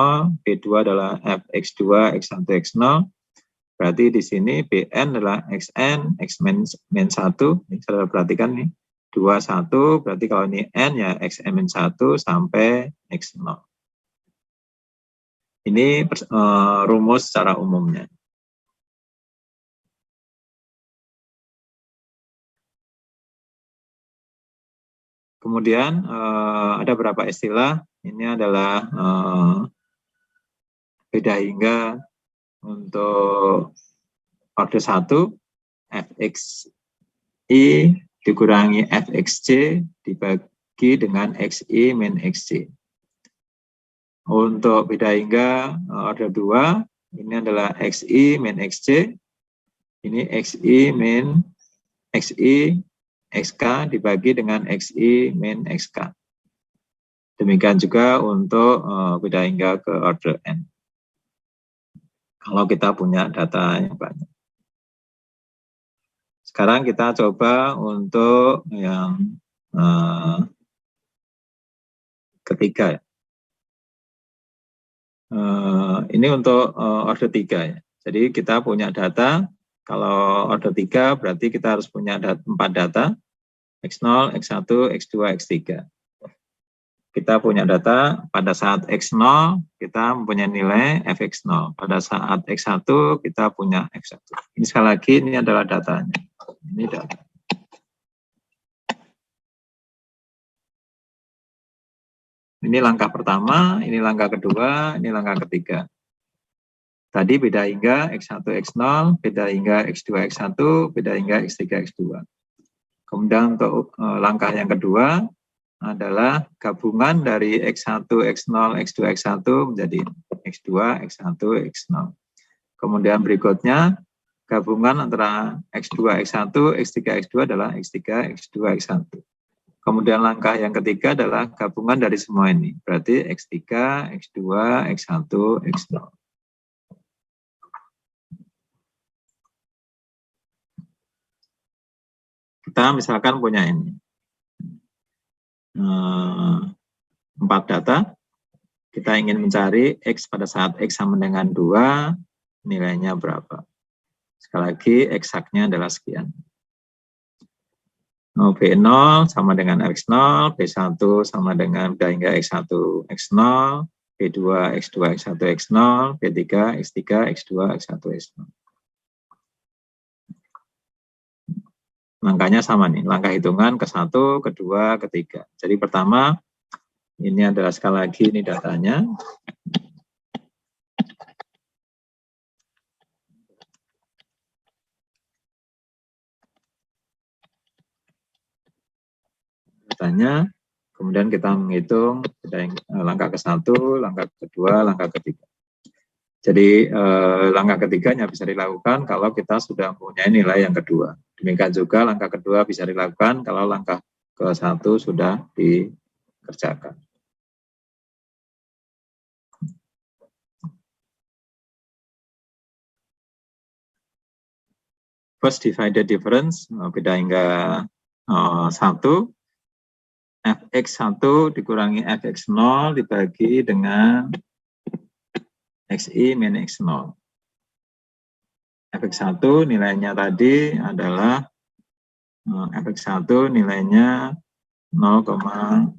B2 adalah Fx2 X1 X0. Berarti di sini Bn adalah Xn, X min 1. Ini saudara perhatikan nih. 2, 1, berarti kalau ini N ya Xn min 1 sampai X0. Ini rumus secara umumnya. Kemudian ada beberapa istilah. Ini adalah beda hingga untuk orde 1, Fxi dikurangi Fxc dibagi dengan Xi min Xc. Untuk beda hingga orde 2, ini adalah Xi min Xc, ini Xi min Xi Xk dibagi dengan Xi min Xk. Demikian juga untuk beda hingga ke order N. Kalau kita punya data yang banyak. Sekarang kita coba untuk yang ketiga. Ini untuk order 3 ya. Jadi kita punya data, kalau order 3 berarti kita harus punya 4 data, X0, X1, X2, X3. Kita punya data pada saat X0 kita mempunyai nilai Fx0. Pada saat X1 kita punya X1. Ini sekali lagi ini adalah datanya. Ini data. Ini langkah pertama, ini langkah kedua, ini langkah ketiga. Tadi beda hingga X1, X0, beda hingga X2, X1, beda hingga X3, X2. Kemudian untuk langkah yang kedua adalah gabungan dari X1, X0, X2, X1 menjadi X2, X1, X0. Kemudian berikutnya gabungan antara X2, X1, X3, X2 adalah X3, X2, X1. Kemudian langkah yang ketiga adalah gabungan dari semua ini. Berarti X3, X2, X1, X0. Kita misalkan punya ini. 4 data. Kita ingin mencari X pada saat X sama dengan 2, nilainya berapa. Sekali lagi, eksaknya adalah sekian. B0 sama dengan X0, B1 sama dengan hingga X1, X0, B2, X2, X1, X0, B3, X3, X2, X1, X0. Langkahnya sama nih, langkah hitungan ke-1, kedua, ketiga. Jadi pertama, ini adalah sekali lagi ini datanya. Datanya, kemudian kita menghitung langkah ke-1, langkah kedua, langkah ketiga. Jadi langkah ketiganya bisa dilakukan kalau kita sudah mempunyai nilai yang kedua. Demikian juga langkah kedua bisa dilakukan kalau langkah ke-1 sudah dikerjakan. First divided difference, beda hingga 1, fx1 dikurangi fx0 dibagi dengan xi min x0. fx1 nilainya tadi adalah fx1 nilainya 0,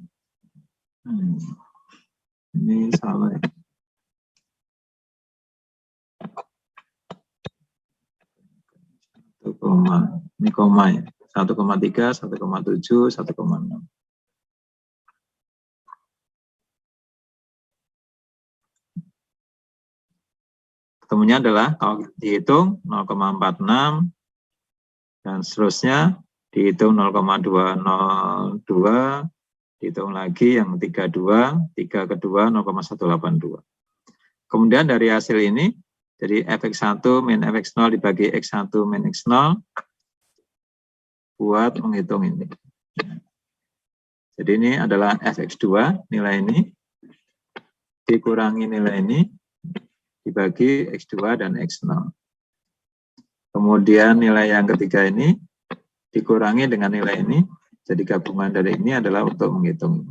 ini salah ya. Ini koma ya. 1,3, 1,7, 1,6. Ketemunya adalah kalau dihitung 0,46 dan seterusnya dihitung 0,202, dihitung lagi yang 32, 3 kedua 0,182. Kemudian dari hasil ini, jadi fx1 min fx0 dibagi x1 min x0, buat menghitung ini. Jadi ini adalah fx2, nilai ini, dikurangi nilai ini, dibagi X2 dan X0. Kemudian nilai yang ketiga ini dikurangi dengan nilai ini, jadi gabungan dari ini adalah untuk menghitung.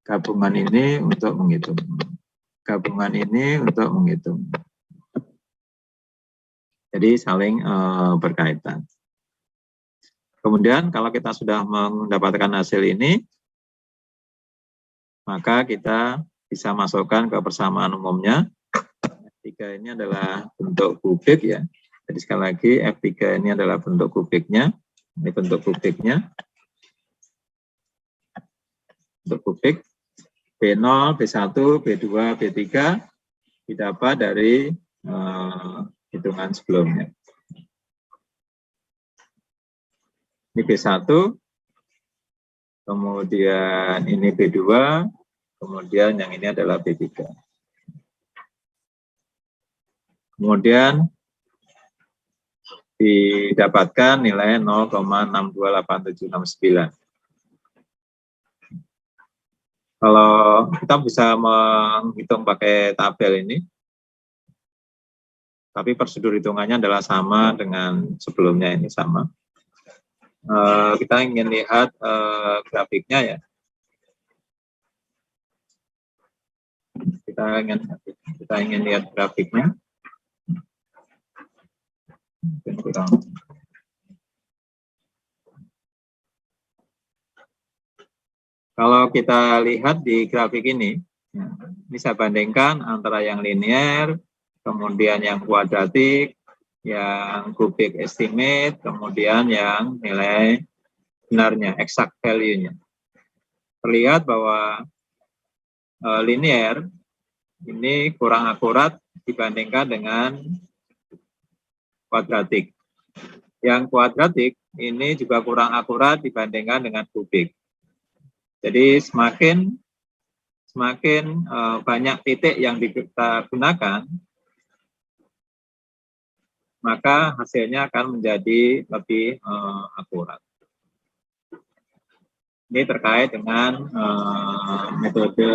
Gabungan ini untuk menghitung. Gabungan ini untuk menghitung. Jadi saling berkaitan. Kemudian kalau kita sudah mendapatkan hasil ini, maka kita bisa masukkan ke persamaan umumnya. F3 ini adalah bentuk kubik ya. Jadi sekali lagi F3 ini adalah bentuk kubiknya. Ini bentuk kubiknya. Bentuk kubik. B0, B1, B2, B3 didapat dari hitungan sebelumnya. Ini B1, kemudian ini B2, kemudian yang ini adalah B3. Kemudian didapatkan nilai 0,628769. Kalau kita bisa menghitung pakai tabel ini, tapi prosedur hitungannya adalah sama dengan sebelumnya, ini sama. Kita ingin lihat grafiknya ya. Kita ingin lihat grafiknya. Kalau kita lihat di grafik ini, bisa bandingkan antara yang linear, kemudian yang kuadratik, yang kubik estimate, kemudian yang nilai benarnya, exact value-nya. Terlihat bahwa linear ini kurang akurat dibandingkan dengan kuadratik. Yang kuadratik ini juga kurang akurat dibandingkan dengan kubik. Jadi semakin banyak titik yang kita gunakan, maka hasilnya akan menjadi lebih akurat. Ini terkait dengan metode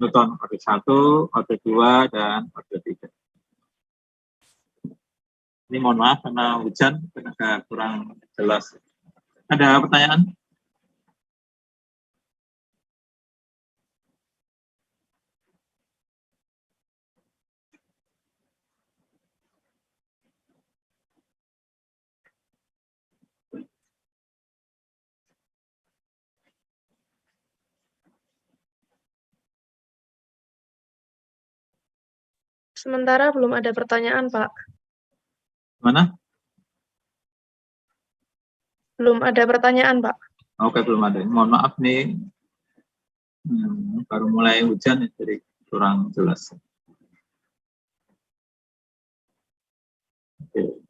Newton order 1, order 2, dan order 3. Ini mohon maaf karena hujan, agak kurang jelas. Ada pertanyaan? Sementara belum ada pertanyaan, Pak. Mana? Belum ada pertanyaan, Pak. Oke, belum ada. Mohon maaf nih, baru mulai hujan, jadi kurang jelas. Oke.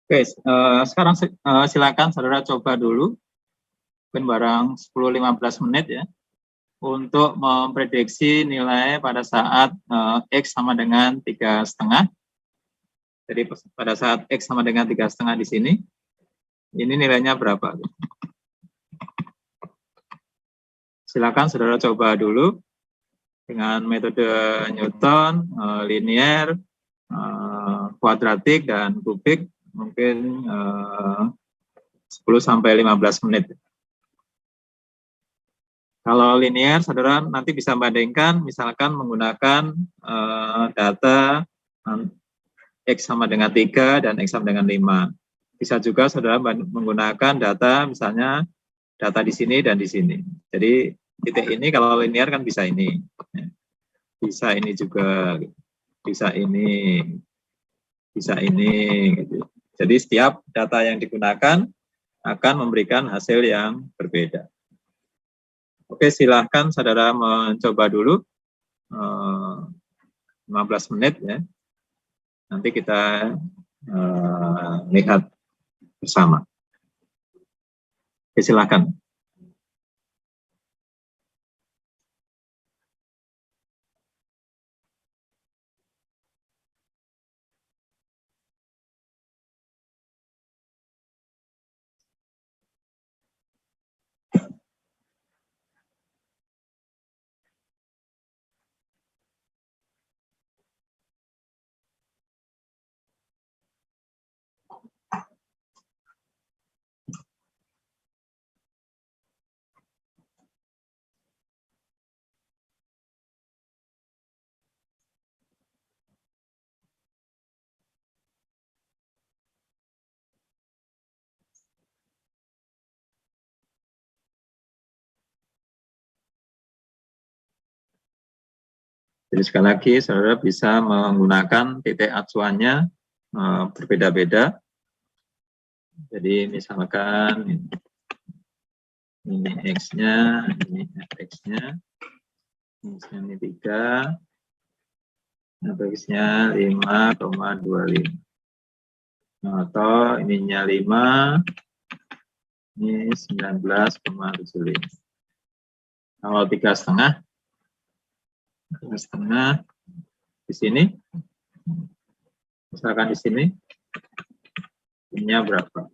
Oke, sekarang silakan saudara coba dulu, mungkin barang 10-15 menit ya, untuk memprediksi nilai pada saat X sama dengan 3,5. Jadi pada saat X sama dengan 3,5 di sini, ini nilainya berapa? Silakan saudara coba dulu dengan metode Newton, linear, kuadratik, dan kubik, mungkin 10-15 menit. Kalau linear, saudara nanti bisa bandingkan, misalkan menggunakan data X sama dengan 3 dan X sama dengan 5. Bisa juga saudara menggunakan data, misalnya data di sini dan di sini. Jadi titik ini kalau linear kan bisa ini. Bisa ini juga, bisa ini, bisa ini. Gitu. Jadi setiap data yang digunakan akan memberikan hasil yang berbeda. Oke, silahkan saudara mencoba dulu 15 menit ya. Nanti kita lihat bersama. Oke, silahkan. Jadi sekali lagi saudara bisa menggunakan titik acuannya berbeda-beda. Jadi misalkan ini X-nya, ini X-nya, ini 3, X-nya 5,25. Atau ininya 5, ini 19,75. Kalau 3,5, di sini, misalkan di sini, ininya berapa?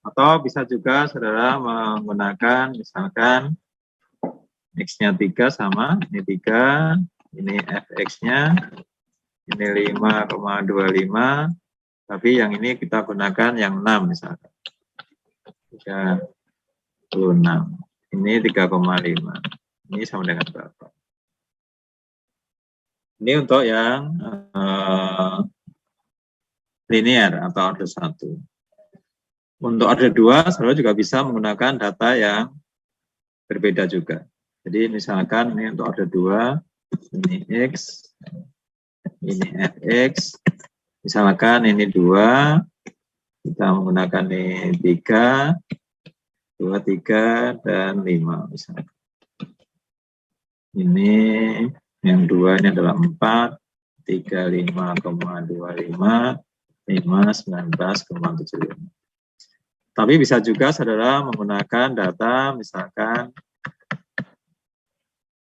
Atau bisa juga saudara menggunakan misalkan X-nya 3 sama, ini 3, ini Fx-nya, ini 5,25, tapi yang ini kita gunakan yang 6 misalkan. 36, ini 3,5, ini sama dengan berapa? Ini untuk yang linear atau order 1. Untuk order 2, saudara juga bisa menggunakan data yang berbeda juga. Jadi misalkan ini untuk order 2, ini X, ini Fx, misalkan ini 2, kita menggunakan ini 3, 2, 3, dan 5 misalkan. Ini yang 2 ini adalah 4, 3, 5,25, 5, 19,75. Tapi bisa juga saudara menggunakan data misalkan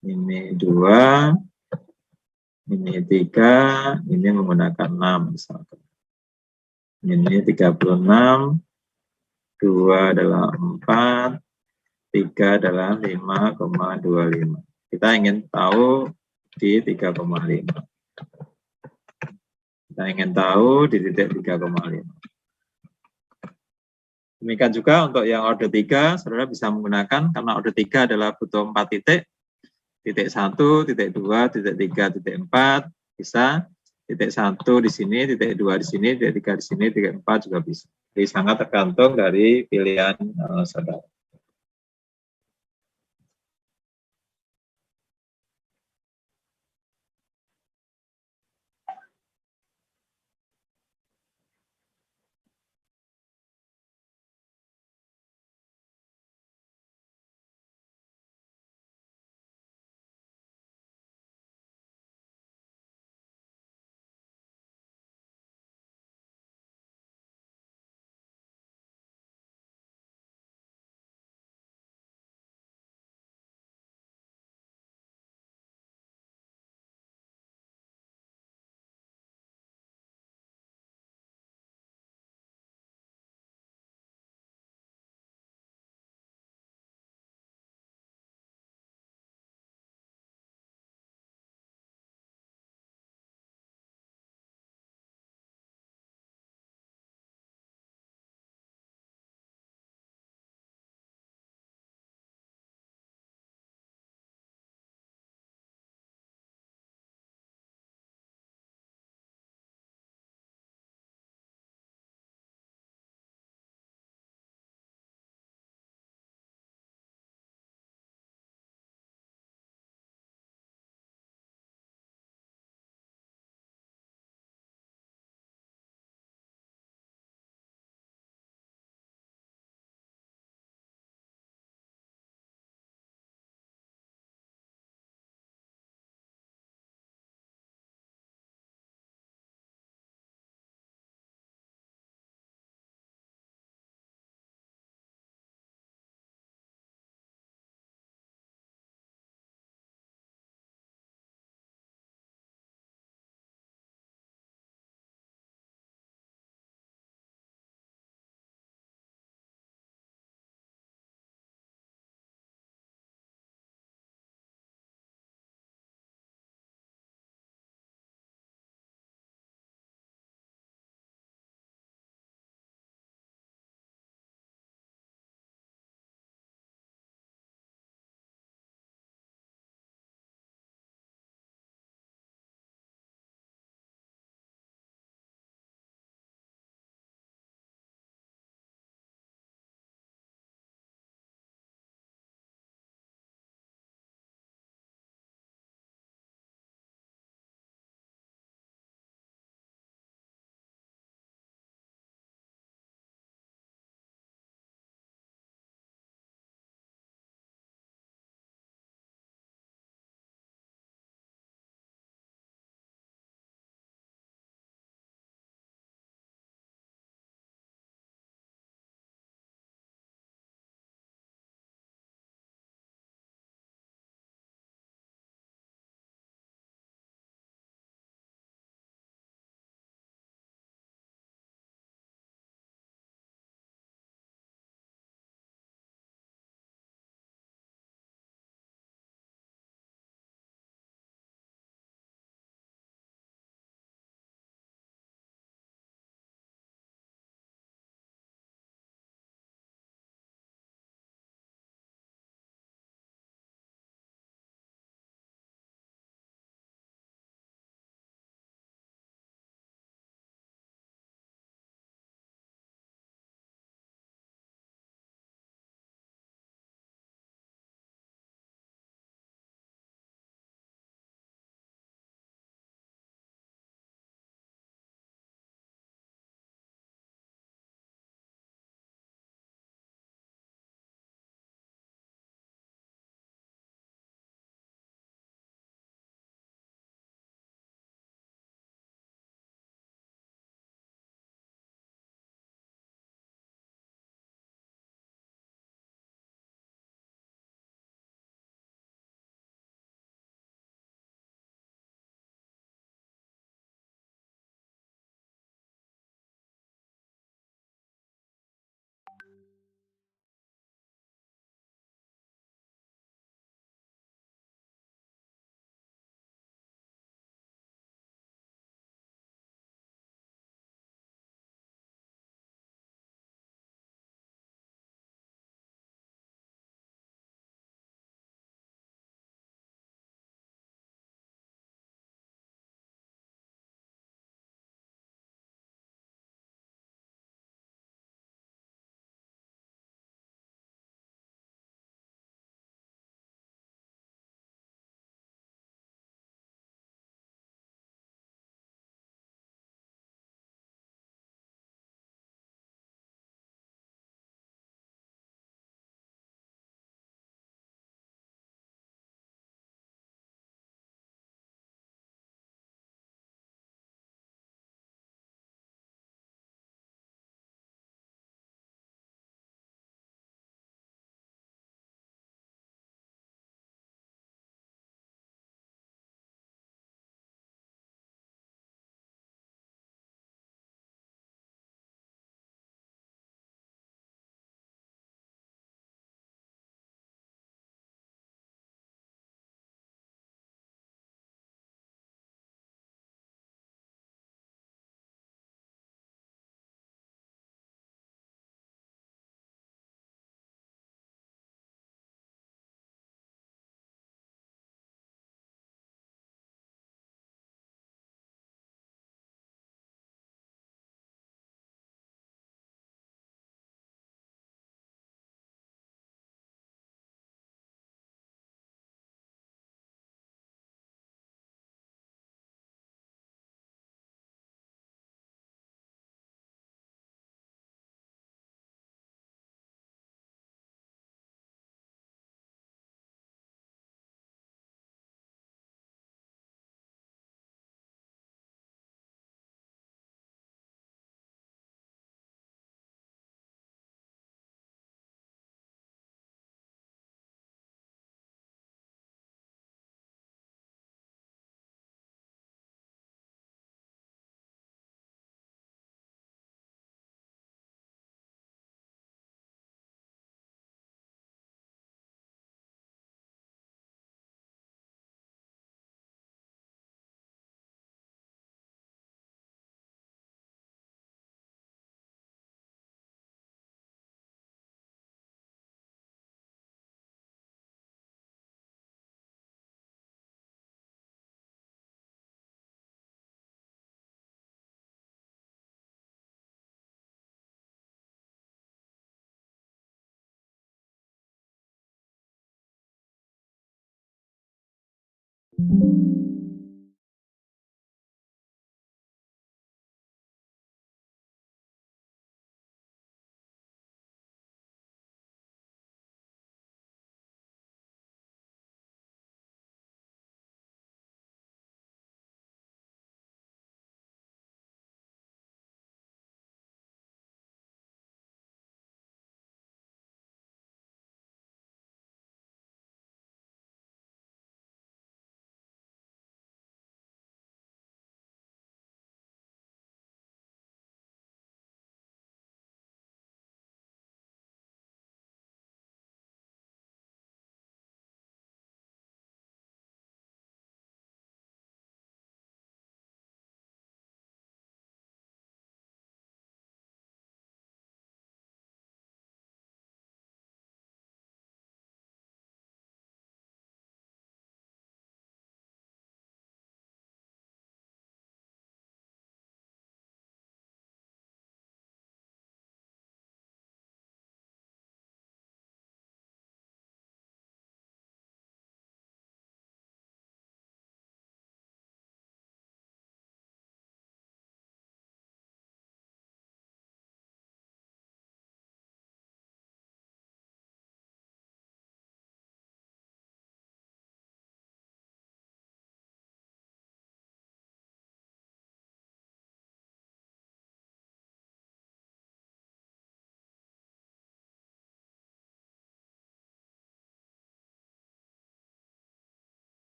ini 2, ini 3, ini menggunakan 6 misalkan. Ini 36, 2 adalah 4, 3 adalah 5,25. Kita ingin tahu di 3,5. Kita ingin tahu di titik 3,5. Demikian juga untuk yang order 3, saudara bisa menggunakan, karena order 3 adalah butuh 4 titik, titik 1, titik 2, titik 3, titik 4, bisa, titik 1 di sini, titik 2 di sini, titik 3 di sini, titik 4 juga bisa. Jadi sangat tergantung dari pilihan saudara.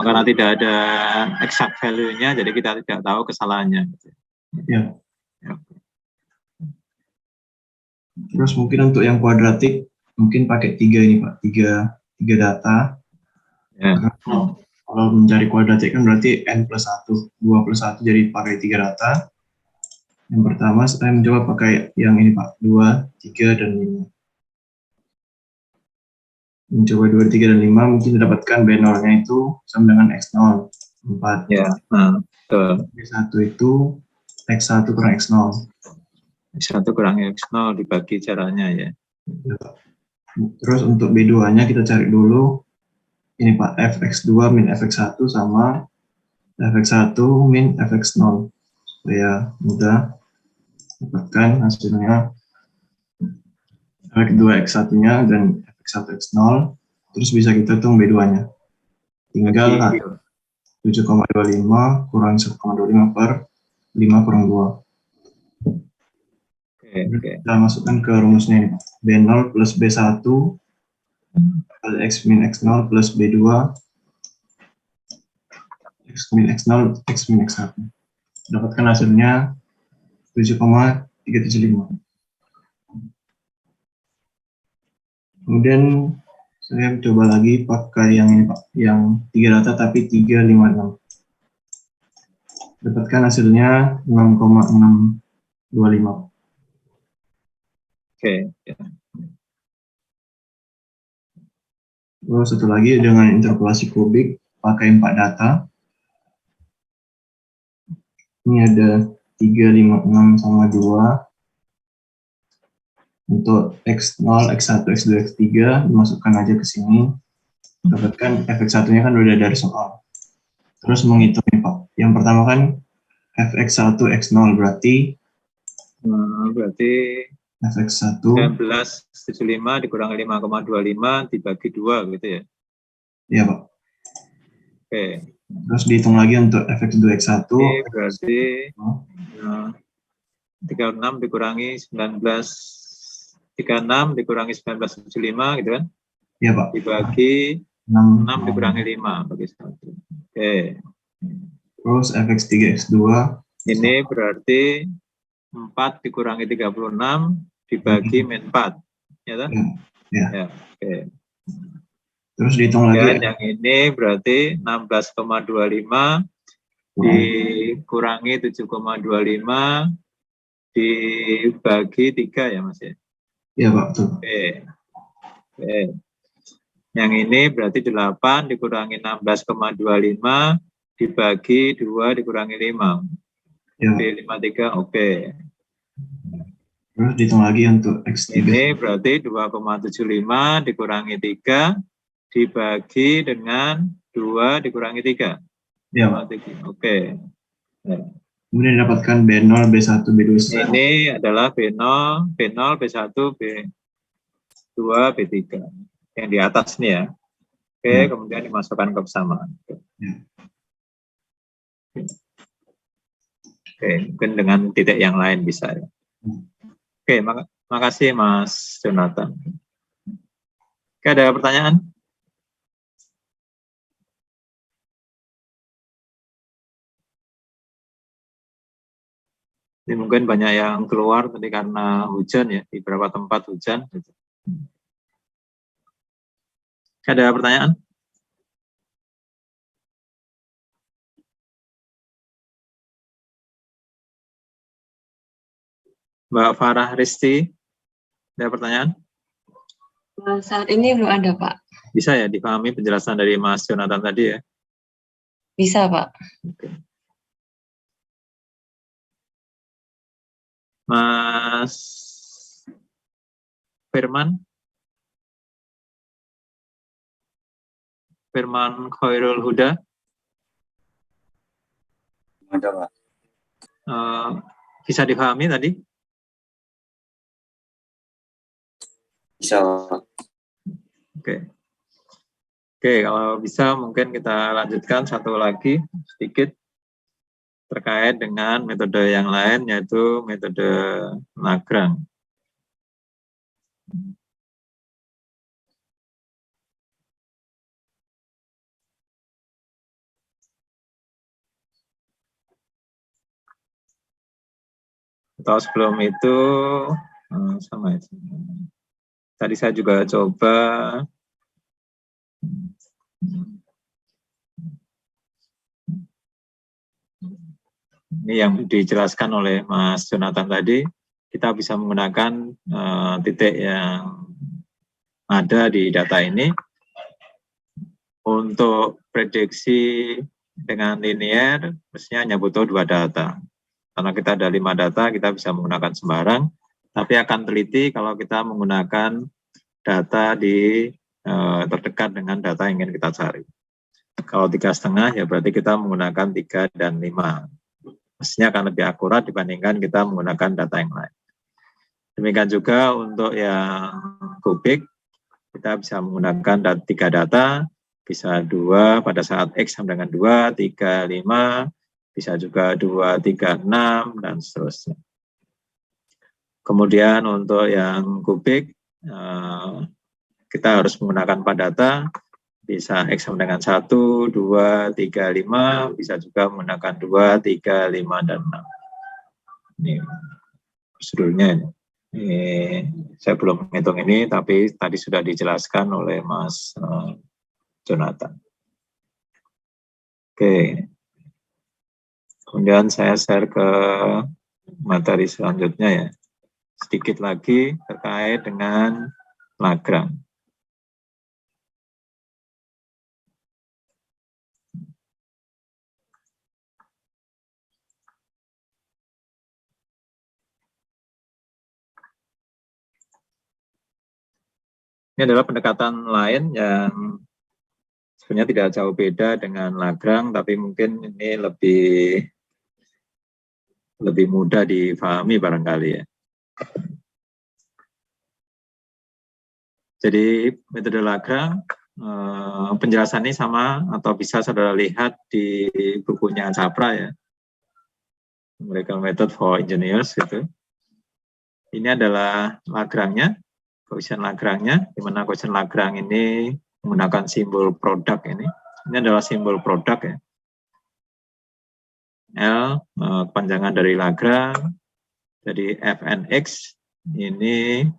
Karena tidak ada exact value-nya, jadi kita tidak tahu kesalahannya. Ya. Ya. Terus mungkin untuk yang kuadratik, mungkin pakai 3 ini Pak, 3 data. Ya. Kalau mencari kuadratik kan berarti n plus 1, 2 plus 1, jadi pakai 3 data. Yang pertama saya mencoba pakai yang ini Pak, 2, 3, dan 5. Mencoba 2, 3, dan 5, mungkin didapatkan B0-nya itu sama dengan X0, 4. Ya. B1 itu X1 kurang X0. X1 kurang X0 dibagi caranya ya. Terus untuk B2-nya kita cari dulu, ini Pak, fx2 min fx1 sama fx1 min fx0. Supaya mudah dapatkan hasilnya fx2 x1-nya dan fx1 x0, terus bisa kita hitung B2-nya. Tinggal 7,25 kurang 1,25 per 5 kurang 2. Kita masukkan ke rumusnya ini, B0 plus B1 kali X min X0 plus B2 X min X0 X min X1. Dapatkan hasilnya 7,375. Kemudian saya coba lagi pakai yang ini Pak, yang 3 data tapi 356. Dapatkan hasilnya 6,625. Oke. Terus satu lagi dengan interpolasi kubik pakai 4 data. Ini ada 3, 5, 6, sama 2. Untuk X0, X1, X2, X3 dimasukkan aja ke sini. Dapatkan fx1-nya kan udah dari soal. Terus menghitung nih Pak. Yang pertama kan fx1 x0 berarti fx1 1975 dikurangi 5,25 dibagi 2 gitu ya. Iya Pak. Oke. Terus dihitung lagi untuk fx2 x1. Ini berarti 36 dikurangi 36 dikurangi 1975 gitu kan? Iya Pak. Dibagi 6 dikurangi 5 bagi 1. Oke. Terus fx3 x2. Ini berarti 4 dikurangi 36 dibagi min 4. Ya kan? Ya. Ya, oke. Terus dihitung lagi. Dan yang ini berarti 16,25 dikurangi 7,25 dibagi 3 ya Mas ya? Iya Pak, betul. Oke. Yang ini berarti 8 dikurangi 16,25 dibagi 2 dikurangi 5. Ya. Oke, 53, oke. Terus dihitung lagi untuk X3. Ini berarti 2,75 dikurangi 3 dibagi dengan 2 dikurangi 3. Ya. Oke. Kemudian didapatkan B0, B1, B2. Ini adalah B0, B1, B2, B3. Yang di atas nih ya. Oke, kemudian dimasukkan ke persamaan. Oke, mungkin dengan titik yang lain bisa ya. Oke, makasih Mas Jonathan. Oke, ada pertanyaan? Ini mungkin banyak yang keluar tadi karena hujan ya, di beberapa tempat hujan. Ada pertanyaan? Mbak Farah Risti, ada pertanyaan? Saat ini belum ada, Pak. Bisa ya dipahami penjelasan dari Mas Jonathan tadi ya? Bisa, Pak. Oke. Mas Firman Khairul Huda. Ada, Pak. Bisa dipahami tadi? Bisa, Pak. Oke. Oke, kalau bisa mungkin kita lanjutkan satu lagi sedikit terkait dengan metode yang lain, yaitu metode Lagrange. Atau sebelum itu sama itu. Tadi saya juga coba ini yang dijelaskan oleh Mas Jonathan tadi, kita bisa menggunakan titik yang ada di data ini untuk prediksi dengan linear, mestinya hanya butuh 2 data. Karena kita ada 5 data, kita bisa menggunakan sembarang, tapi akan teliti kalau kita menggunakan data di terdekat dengan data yang ingin kita cari. Kalau 3,5 ya berarti kita menggunakan 3 dan 5. Mestinya akan lebih akurat dibandingkan kita menggunakan data yang lain. Demikian juga untuk yang kubik, kita bisa menggunakan 3 data, bisa 2 pada saat X sama dengan 2, 3, 5, bisa juga 2, 3, 6, dan seterusnya. Kemudian untuk yang kubik, kita harus menggunakan 4 data, bisa X sama dengan 1, 2, 3, 5, bisa juga menggunakan 2, 3, 5, dan 6. Ini prosedurnya ini. Saya belum menghitung ini, tapi tadi sudah dijelaskan oleh Mas Jonathan. Oke. Kemudian saya share ke materi selanjutnya ya. Sedikit lagi terkait dengan Lagrange. Ini adalah pendekatan lain yang sebenarnya tidak jauh beda dengan Lagrange, tapi mungkin ini lebih mudah difahami barangkali ya. Jadi metode Lagrange, penjelasan ini sama atau bisa saudara lihat di bukunya Capra ya, Numerical Method for Engineers gitu. Ini adalah Lagrange-nya, koefisien Lagrange-nya, di mana koefisien Lagrange ini menggunakan simbol produk ini. Ini adalah simbol produk ya. L, kepanjangan dari Lagrange, jadi Fnx ini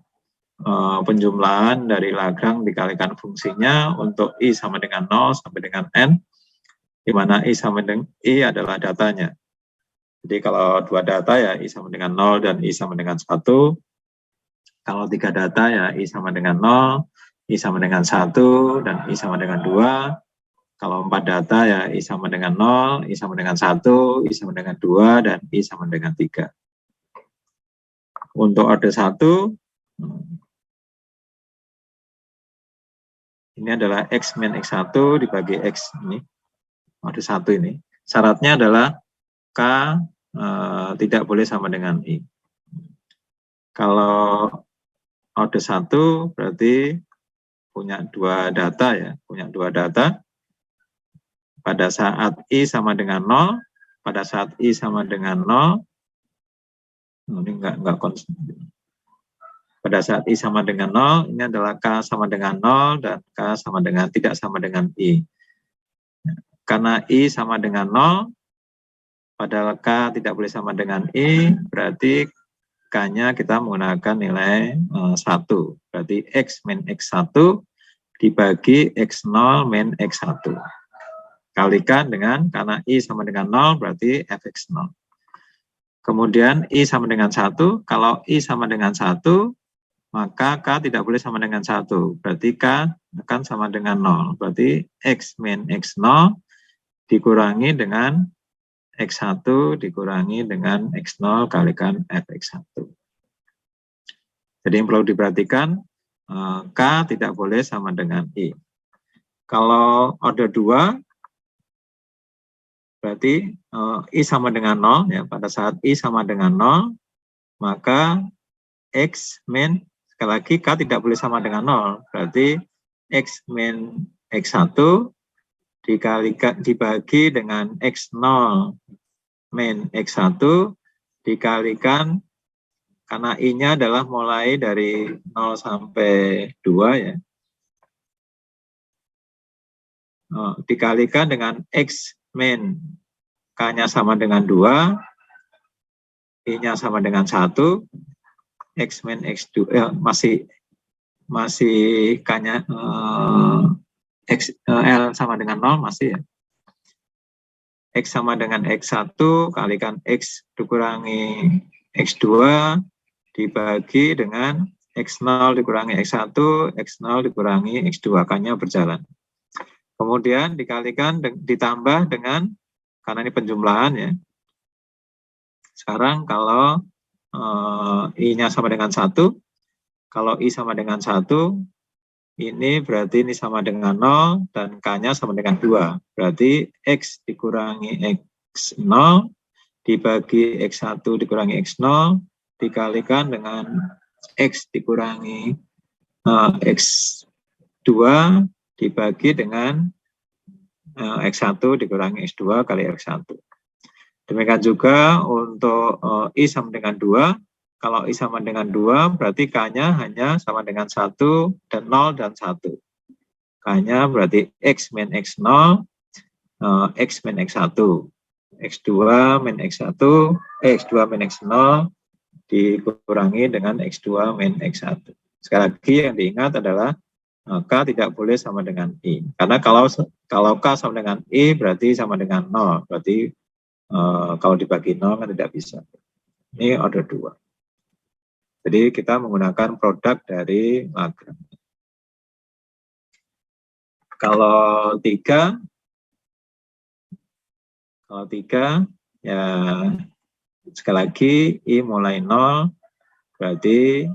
penjumlahan dari Lagrange dikalikan fungsinya untuk I sama dengan 0 sampai dengan N, di mana I sama dengan I adalah datanya. Jadi kalau 2 data ya I sama dengan 0 dan I sama dengan 1. Kalau 3 data ya I sama dengan 0, I sama dengan 1, dan I sama dengan 2. Kalau 4 data ya I sama dengan 0, I sama dengan 1, I sama dengan 2, dan I sama dengan 3. Untuk order 1, ini adalah X min X1 dibagi X ini, order 1 ini. Syaratnya adalah K tidak boleh sama dengan I. Kalau order 1 berarti punya 2 data ya, punya 2 data. Pada saat I sama dengan 0, pada saat I sama dengan 0, ini enggak konstan. Pada saat I sama dengan 0, ini adalah K sama dengan 0 dan K sama dengan tidak sama dengan I. Karena I sama dengan 0, padahal K tidak boleh sama dengan I, berarti K-nya kita menggunakan nilai 1. Berarti X min X1 dibagi X0 min X1. Kalikan dengan, karena I sama dengan 0, berarti Fx0. Kemudian I sama dengan 1, kalau I sama dengan 1, maka K tidak boleh sama dengan 1. Berarti K akan sama dengan 0. Berarti X min X0 dikurangi dengan X1 dikurangi dengan X0 kalikan Fx1. Jadi yang perlu diperhatikan, K tidak boleh sama dengan I. Kalau order 2, berarti I sama dengan 0, ya. Pada saat I sama dengan 0, maka X min, sekali lagi K tidak boleh sama dengan 0. Berarti X min X1 dikalikan dibagi dengan X0 min X1 dikalikan, karena I-nya adalah mulai dari 0 sampai 2 ya. Dikalikan dengan X min K-nya sama dengan 2, I-nya sama dengan 1, X min X2, masih K-nya L sama dengan 0 masih ya. X sama dengan X1 kalikan X dikurangi X2 dibagi dengan X0 dikurangi X1, X0 dikurangi X2, K-nya berjalan. Kemudian dikalikan, ditambah dengan, karena ini penjumlahan ya. Sekarang kalau I-nya sama dengan 1, kalau I sama dengan 1, ini berarti ini sama dengan 0, dan K-nya sama dengan 2. Berarti X dikurangi X0, dibagi X1 dikurangi X0, dikalikan dengan X dikurangi X2, dibagi dengan X1 dikurangi X2 kali X1. Demikian juga untuk I sama dengan 2. Kalau I sama dengan 2, berarti K-nya hanya sama dengan 1 dan 0 dan 1. K-nya berarti X min X0, X min X1. X2 min X1, X2 min X0 dikurangi dengan X2 min X1. Sekali lagi yang diingat adalah K tidak boleh sama dengan I. Karena kalau K sama dengan I berarti sama dengan 0. Berarti kalau dibagi 0 kan tidak bisa. Ini order 2. Jadi kita menggunakan produk dari Lagrange. Kalau 3 ya sekali lagi I mulai 0 berarti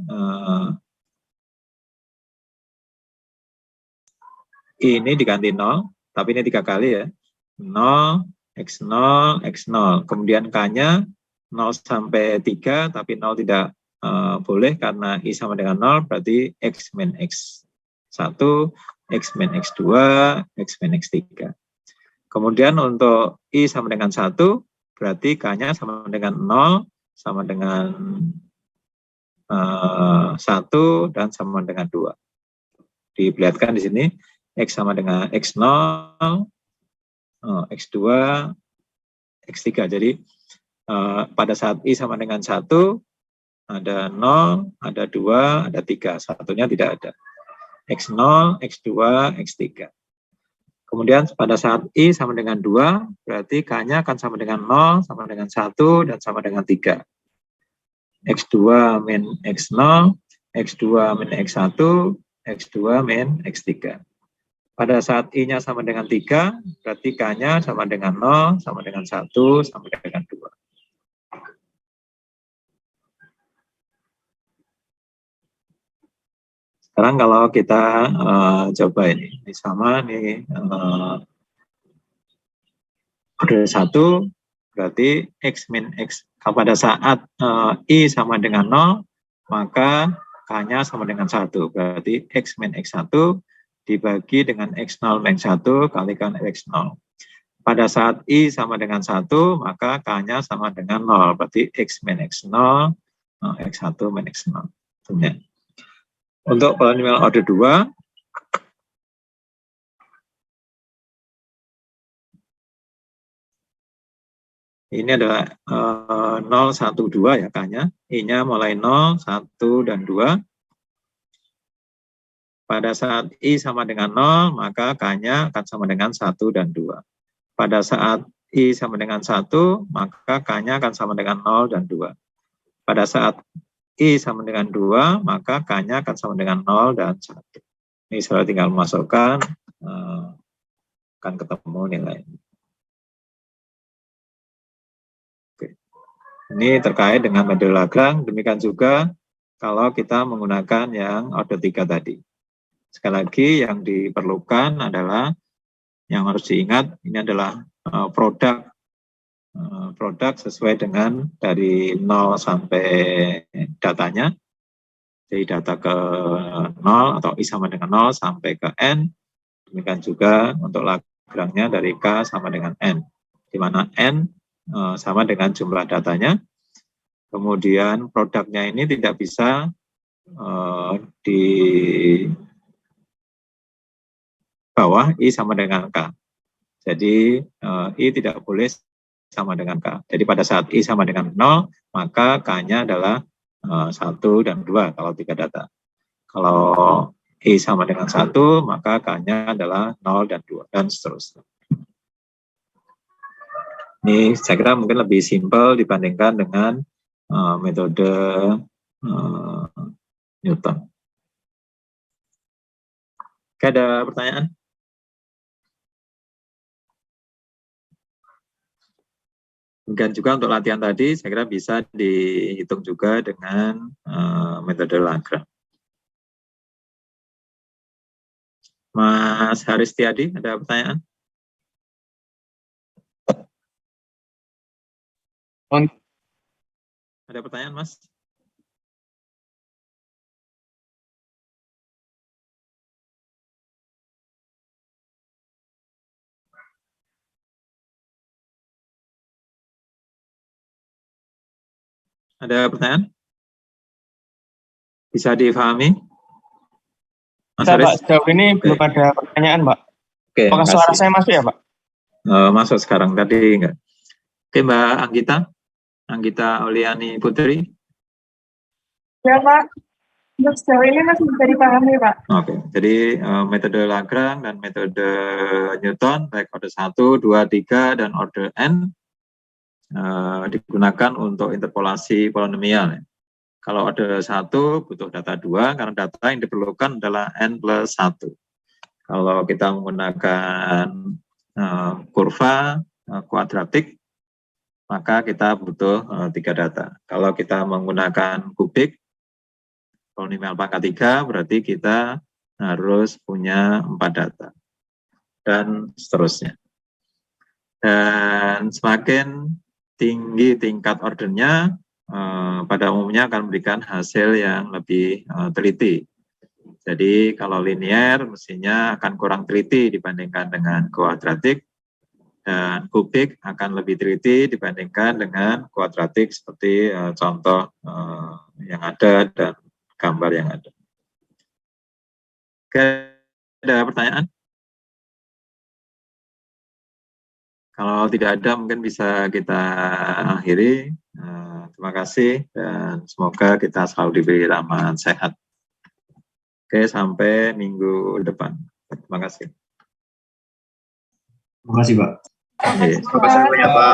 I ini diganti 0, tapi ini 3 kali ya. 0, X0, X0. Kemudian K-nya 0 sampai 3, tapi 0 tidak boleh karena I sama dengan 0, berarti X min X1, X min X2, X min X3. Kemudian untuk I sama dengan 1, berarti K-nya sama dengan 0, sama dengan 1, dan sama dengan 2. Diperlihatkan di sini, X sama dengan X0, X2, X3. Jadi pada saat I sama dengan 1, ada 0, ada 2, ada 3. Satunya tidak ada. X0, X2, X3. Kemudian pada saat I sama dengan 2, berarti K-nya akan sama dengan 0, sama dengan 1, dan sama dengan 3. X2 min X0, X2 min X1, X2 min X3. Pada saat I-nya sama dengan 3, berarti K-nya sama dengan 0, sama dengan 1, sama dengan 2. Sekarang kalau kita coba ini sama nih order 1 berarti X min X. Pada saat I sama dengan 0 maka K-nya sama dengan 1. Berarti X min X1 dibagi dengan X0 min 1 kalikan X0. Pada saat I sama dengan 1 maka K-nya sama dengan 0. Berarti X min X0, X1 min X0. Tentunya. Untuk polinomial order 2, ini adalah 0, 1, 2 ya K-nya. I-nya mulai 0, 1, dan 2. Pada saat I sama dengan 0, maka K-nya akan sama dengan 1 dan 2. Pada saat I sama dengan 1, maka K-nya akan sama dengan 0 dan 2. Pada saat I sama dengan 2, maka K-nya akan sama dengan 0 dan 1. Ini saya tinggal masukkan, akan ketemu nilai. Oke. Ini terkait dengan metode Lagrange, demikian juga kalau kita menggunakan yang order 3 tadi. Sekali lagi yang diperlukan adalah, yang harus diingat, ini adalah produk sesuai dengan dari 0 sampai datanya. Jadi data ke 0 atau I sama dengan 0 sampai ke N. Demikian juga untuk Lagrange-nya dari K sama dengan N. Di mana N sama dengan jumlah datanya. Kemudian produknya ini tidak bisa di bawah I sama dengan K. Jadi I tidak boleh sama dengan K. Jadi pada saat I sama dengan 0, maka K-nya adalah 1 dan 2 kalau 3 data. Kalau I sama dengan 1, maka K-nya adalah 0 dan 2, dan seterusnya. Ini saya kira mungkin lebih simpel dibandingkan dengan metode Newton. Oke, ada pertanyaan? Demikian juga untuk latihan tadi, saya kira bisa dihitung juga dengan metode Lagrange. Mas Haristiadi, ada pertanyaan? Ada pertanyaan, Mas? Ada pertanyaan? Bisa difahami? Mas Bisa, Pak. Haris? Sejauh ini Oke. belum ada pertanyaan, Pak. Oke, Apakah suara makasih. saya masuk ya, Pak? Masuk sekarang, tadi enggak. Oke, Mbak Anggita Auliani Putri. Ya, Pak. Untuk sejauh ini masih bisa dipahami, Pak. Oke, jadi metode Lagrange dan metode Newton, baik order 1, 2, 3, dan order N, digunakan untuk interpolasi polinomial. Kalau order 1 butuh data 2, karena data yang diperlukan adalah N plus 1. Kalau kita menggunakan kurva kuadratik, maka kita butuh 3 data. Kalau kita menggunakan kubik, polinomial pangkat 3, berarti kita harus punya 4 data. Dan seterusnya. Dan semakin tinggi tingkat ordernya, pada umumnya akan memberikan hasil yang lebih teliti. Jadi kalau linear, mestinya akan kurang teliti dibandingkan dengan kuadratik, dan kubik akan lebih teliti dibandingkan dengan kuadratik seperti contoh yang ada dan gambar yang ada. Oke, ada pertanyaan? Kalau tidak ada, mungkin bisa kita akhiri. Terima kasih dan semoga kita selalu diberi rahmat sehat. Oke, sampai minggu depan. Terima kasih. Terima kasih, Pak. Oke. Terima kasih banyak, Pak.